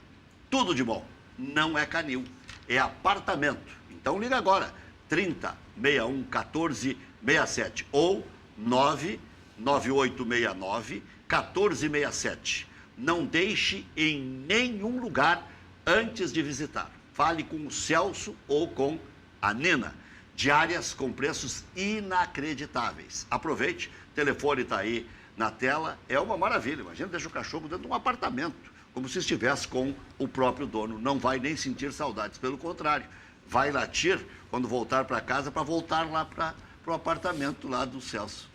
Tudo de bom. Não é canil, é apartamento. Então liga agora, 30 61 14 67 ou 99869 1467. Não deixe em nenhum lugar antes de visitar. Fale com o Celso ou com a Nina. Diárias com preços inacreditáveis. Aproveite, o telefone está aí na tela. É uma maravilha. Imagina, deixa o cachorro dentro de um apartamento, como se estivesse com o próprio dono. Não vai nem sentir saudades. Pelo contrário, vai latir quando voltar para casa para voltar lá para o apartamento lá do Celso.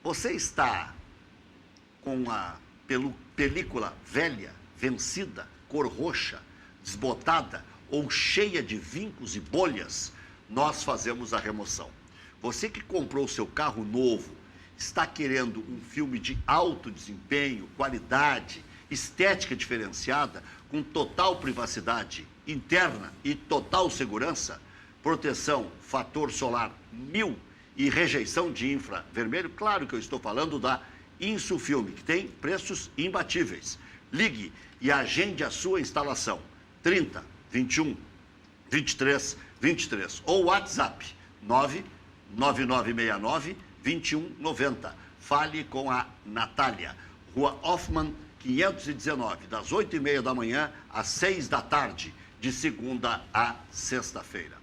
Você está com a película velha, vencida, cor roxa, desbotada ou cheia de vincos e bolhas, nós fazemos a remoção. Você que comprou o seu carro novo, está querendo um filme de alto desempenho, qualidade, estética diferenciada, com total privacidade interna e total segurança, proteção, fator solar 1000 e rejeição de infravermelho, claro que eu estou falando da Insufilme, que tem preços imbatíveis. Ligue e agende a sua instalação. 30 21 23 23 ou WhatsApp 99969 2190. Fale com a Natália. Rua Hoffman 519, das 8h30 da manhã às 6 da tarde, de segunda a sexta-feira.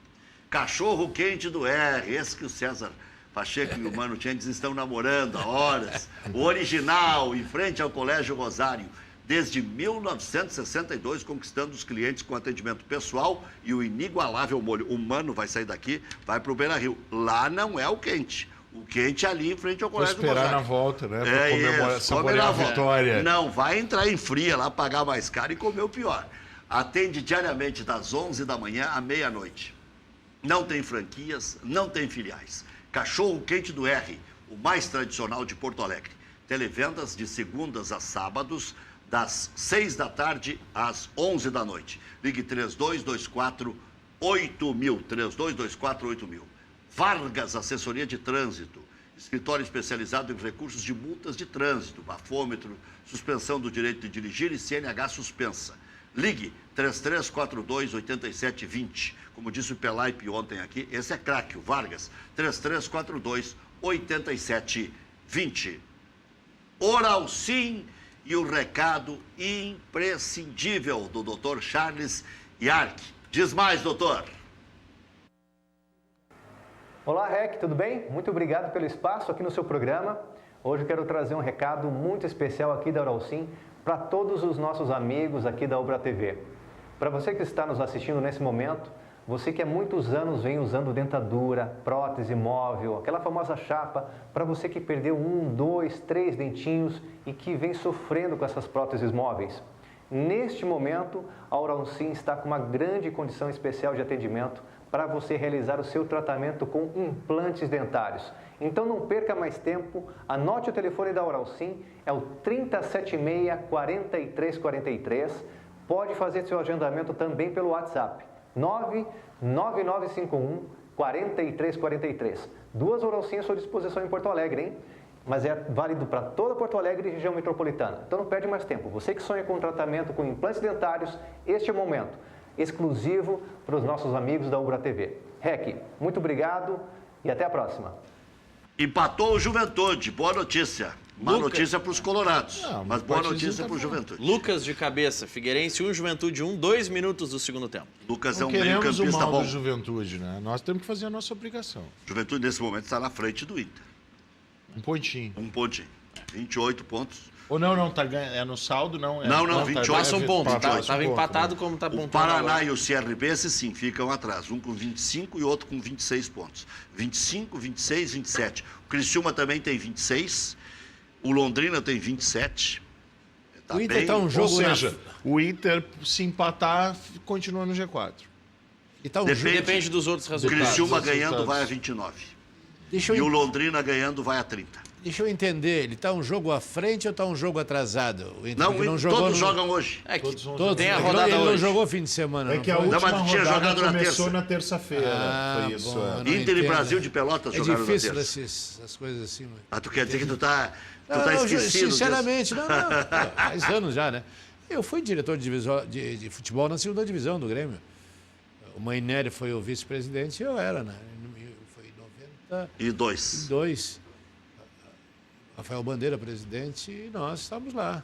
Cachorro quente do R, esse que o César Pacheco e o Mano Tiendes estão namorando há horas. O original, em frente ao Colégio Rosário. Desde 1962, conquistando os clientes com atendimento pessoal e o inigualável molho. O Mano vai sair daqui, vai para o Beira-Rio. Lá não é o quente. O quente é ali em frente ao Colégio Rosário. Vou esperar na volta, né? Para comemorar, saborear a vitória. Não, vai entrar em fria lá, pagar mais caro e comer o pior. Atende diariamente das 11 da manhã à meia-noite. Não tem franquias, não tem filiais. Cachorro quente do R, o mais tradicional de Porto Alegre. Televendas de segundas a sábados, das 6 da tarde às 11 da noite. Ligue 3224-8000, 3224-8000. Vargas Assessoria de Trânsito, escritório especializado em recursos de multas de trânsito, bafômetro, suspensão do direito de dirigir e CNH suspensa. Ligue 3342-8720. Como disse o Pelaipe ontem aqui, esse é craque, o Vargas, 3342-8720. Oral Sim. E o recado imprescindível do Dr. Charles Yark. Diz mais, doutor. Olá, Rec, tudo bem? Muito obrigado pelo espaço aqui no seu programa. Hoje eu quero trazer um recado muito especial aqui da Oral Sim para todos os nossos amigos aqui da Ubra TV. Para você que está nos assistindo nesse momento, Você que há muitos anos vem usando dentadura, prótese móvel, aquela famosa chapa, para você que perdeu 1, 2, 3 dentinhos e que vem sofrendo com essas próteses móveis. Neste momento, a Oral Sim está com uma grande condição especial de atendimento para você realizar o seu tratamento com implantes dentários. Então não perca mais tempo, anote o telefone da Oral Sim, é o 3076-4343. Pode fazer seu agendamento também pelo WhatsApp, 99951-4343. 2 Oral Sim à sua disposição em Porto Alegre, hein? Mas é válido para toda Porto Alegre e região metropolitana. Então não perde mais tempo. Você que sonha com tratamento com implantes dentários, este é o momento. Exclusivo para os nossos amigos da Ubra TV. REC, muito obrigado e até a próxima. Empatou o Juventude, boa notícia. Má notícia para os colorados, mas boa notícia para o Juventude. Lucas de cabeça, Figueirense 1, Juventude 1, 2 minutos do segundo tempo. Lucas é um meio-campista bom. Queremos o mal do Juventude, né? Nós temos que fazer a nossa obrigação. Juventude, nesse momento, está na frente do Inter. Um pontinho. 28 pontos. Ou não, tá ganhando. É no saldo, não? Não, 28. Passa um ponto. Estava Estava empatado como está pontuando. O Paraná agora. e o CRB, esses sim, ficam atrás. Um com 25 e outro com 26 pontos. 25, 26, 27. O Criciúma também tem 26. O Londrina tem 27. O Inter está um jogo... Ou seja, o Inter, se empatar, continua no G4. E tá Depende dos outros O resultados. Criciúma ganhando vai a 29. E o Londrina ganhando vai a 30. Deixa eu entender, ele está um jogo à frente ou está um jogo atrasado? O Inter Não, todos jogam hoje. É que todos tem a rodada ele hoje. não jogou fim de semana. É que a última tinha rodada jogado na começou terça. na terça-feira. Foi isso. bom, Inter e Brasil de Pelotas jogaram na difícil terça. essas coisas assim. Mas... Ah, tu quer dizer que tu tá Não, esquecido sinceramente, não. Faz anos já, né? Eu fui diretor de futebol na segunda divisão do Grêmio. O Maineri foi o vice-presidente e eu era, né? Foi em 92. Rafael Bandeira, presidente, e nós estávamos lá.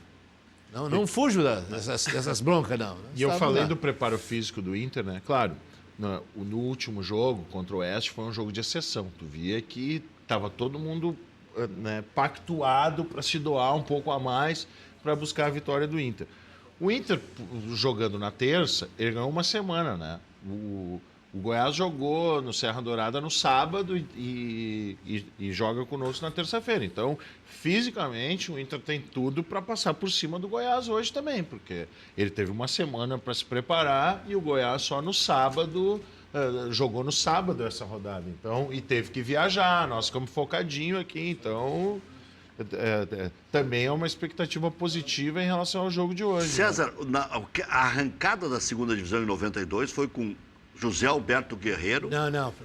Não fujo dessas broncas, não. E eu falei do preparo físico do Inter, né? Claro, no último jogo contra o Oeste foi um jogo de exceção. Tu via que estava todo mundo, né, pactuado para se doar um pouco a mais para buscar a vitória do Inter. O Inter, jogando na terça, ele ganhou uma semana, né? O Goiás jogou no Serra Dourada no sábado e joga conosco na terça-feira. Então, fisicamente, o Inter tem tudo para passar por cima do Goiás hoje também, porque ele teve uma semana para se preparar e o Goiás só no sábado, jogou no sábado essa rodada. Então, e teve que viajar, nós ficamos focadinhos aqui, então... também é uma expectativa positiva em relação ao jogo de hoje. César, a arrancada da segunda divisão em 92 foi com José Alberto Guerreiro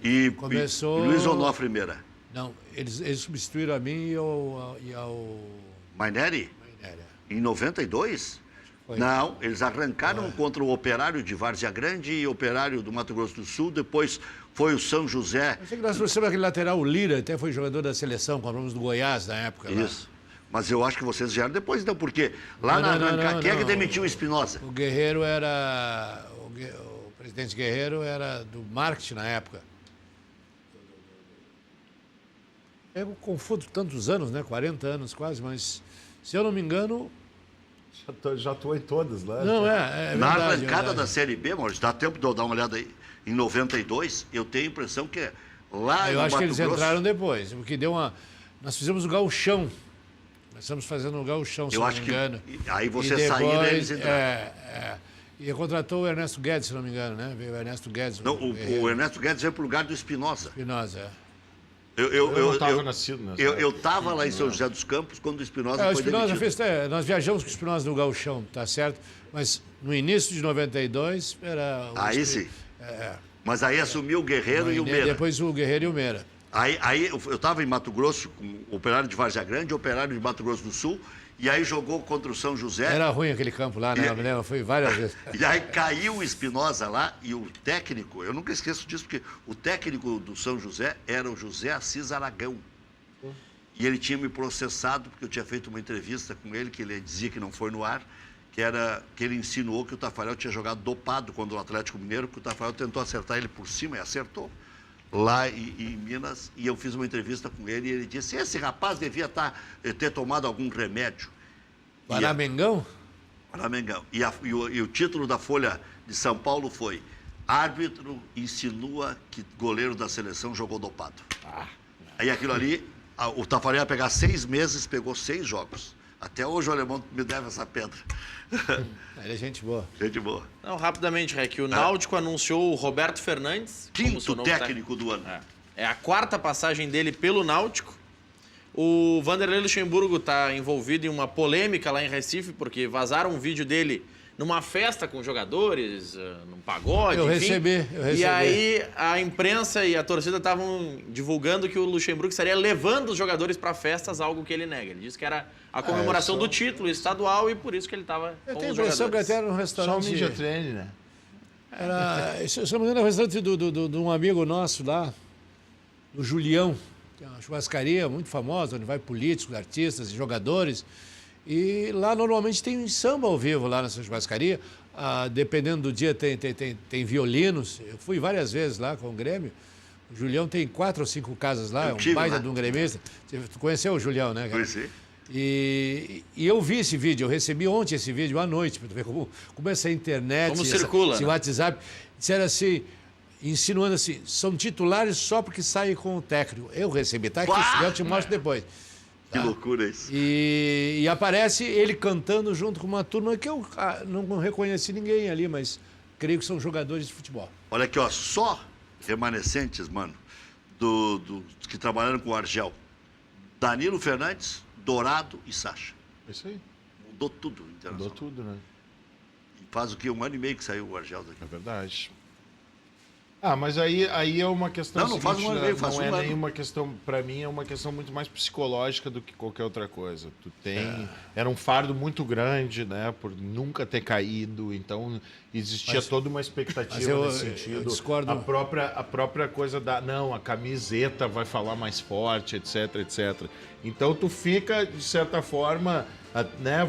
e Luiz Onofre Meira. Não, eles substituíram a mim e ao... Maineri? Em 92? Foi. Não, eles arrancaram contra o Operário de Várzea Grande e o Operário do Mato Grosso do Sul, depois foi o São José. Eu sei que nós trouxemos aquele lateral, o Lira, até foi jogador da seleção, compramos do Goiás na época. Isso. Mas eu acho que vocês vieram depois, então, porque lá na arrancada, quem é que demitiu o Espinosa? O Guerreiro era... O presidente Guerreiro era do marketing na época. Eu confundo tantos anos, né? 40 anos quase, mas se eu não me engano... Já atuou em todas lá. Não, é verdade. Na arrancada da Série B, Maurício, dá tempo de eu dar uma olhada aí. Em 92, eu tenho a impressão que lá eu no acho Mato que eles Grosso... entraram depois, porque deu uma... Nós fizemos o gauchão. Nós estamos fazendo o gauchão, se não me engano. Aí você saiu e eles entraram. E contratou o Ernesto Guedes, se não me engano, né? Veio o Ernesto Guedes. Não, o Ernesto Guedes veio para o lugar do Espinosa. Espinosa, Eu estava nascido nessa época. Eu estava lá em São José dos Campos quando o Espinosa foi demitido. Nós viajamos com o Espinosa no gauchão, tá certo? Mas no início de 92 era... Aí sim. Mas aí assumiu o Guerreiro e o Meira. Depois o Guerreiro e o Meira. Aí eu estava em Mato Grosso com o Operário de Várzea Grande, o Operário de Mato Grosso do Sul, e aí jogou contra o São José. Era ruim aquele campo lá, né? Eu me lembro, foi várias vezes. E aí caiu o Espinosa lá e o técnico, eu nunca esqueço disso, porque o técnico do São José era o José Assis Aragão. E ele tinha me processado, porque eu tinha feito uma entrevista com ele, que ele dizia que não foi no ar, que ele insinuou que o Tafarel tinha jogado dopado contra o Atlético Mineiro, que o Tafarel tentou acertar ele por cima e acertou. Lá em Minas, e eu fiz uma entrevista com ele e ele disse, esse rapaz devia ter tomado algum remédio. Paramengão? Paramengão. E o título da Folha de São Paulo foi árbitro insinua que goleiro da seleção jogou dopado. Aí aquilo ali, o Tafarel ia pegar 6 meses, pegou 6 jogos. Até hoje o alemão me deve essa pedra. Ele é gente boa. Gente boa. Não, rapidamente, Rec, o Náutico anunciou o Roberto Fernandes. como seu 5º novo técnico do ano. É a 4ª passagem dele pelo Náutico. O Vanderlei Luxemburgo está envolvido em uma polêmica lá em Recife, porque vazaram um vídeo dele numa festa com jogadores, num pagode, Eu enfim. recebi. E aí a imprensa e a torcida estavam divulgando que o Luxemburgo estaria levando os jogadores para festas, algo que ele nega. Ele disse que era a comemoração do título estadual e por isso que ele estava com Eu tenho a os impressão que jogadores. até era um Só um restaurante... ninja treine, né? Se eu não me engano, era um restaurante de um amigo nosso lá, do Julião, que é uma churrascaria muito famosa, onde vai políticos, artistas e jogadores. E lá normalmente tem samba ao vivo lá nessa churrascaria. Dependendo do dia tem violinos. Eu fui várias vezes lá com o Grêmio. O Julião tem 4 ou 5 casas lá, é um baita de um gremista. Tu conheceu o Julião, né, cara? Conheci. E eu vi esse vídeo, eu recebi ontem esse vídeo à noite, para tu ver como essa internet, Como circula, esse né? WhatsApp. Disseram assim, insinuando assim, são titulares só porque saem com o técnico. Eu recebi, tá aqui, se eu te mostro depois. Que loucura isso. E aparece ele cantando junto com uma turma que eu não reconheci ninguém ali, mas creio que são jogadores de futebol. Olha aqui, ó, só remanescentes, mano, que trabalharam com o Argel. Danilo Fernandes, Dourado e Sacha. Isso aí. Mudou tudo o Internacional. Mudou tudo, né? E faz o quê? 1 ano e meio que saiu o Argel daqui. É verdade. Mas aí é uma questão. Não faz um ano e meio, faz não um ano. nenhuma questão, para mim, é uma questão muito mais psicológica do que qualquer outra coisa. Tu tem. Era um fardo muito grande, né? Por nunca ter caído, então existia toda uma expectativa nesse sentido. Eu discordo. A própria coisa a camiseta vai falar mais forte, etc, etc. Então tu fica, de certa forma, né,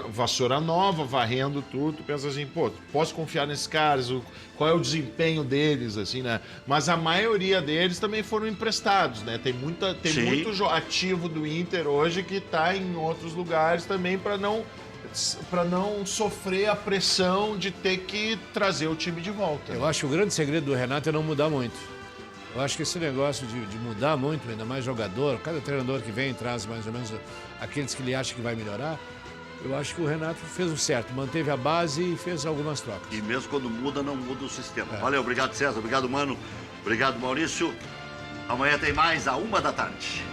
vassoura nova, varrendo tudo, tu pensa assim, pô, posso confiar nesses caras, qual é o desempenho deles, assim, né? Mas a maioria deles também foram emprestados, né? Tem muito ativo do Inter hoje que está em outros lugares também para não sofrer a pressão de ter que trazer o time de volta. Eu acho que o grande segredo do Renato é não mudar muito. Eu acho que esse negócio de mudar muito, ainda mais jogador, cada treinador que vem traz mais ou menos aqueles que ele acha que vai melhorar. Eu acho que o Renato fez o certo, manteve a base e fez algumas trocas. E mesmo quando muda, não muda o sistema. Valeu, obrigado César, obrigado Mano, obrigado Maurício. Amanhã tem mais, à 1 da tarde.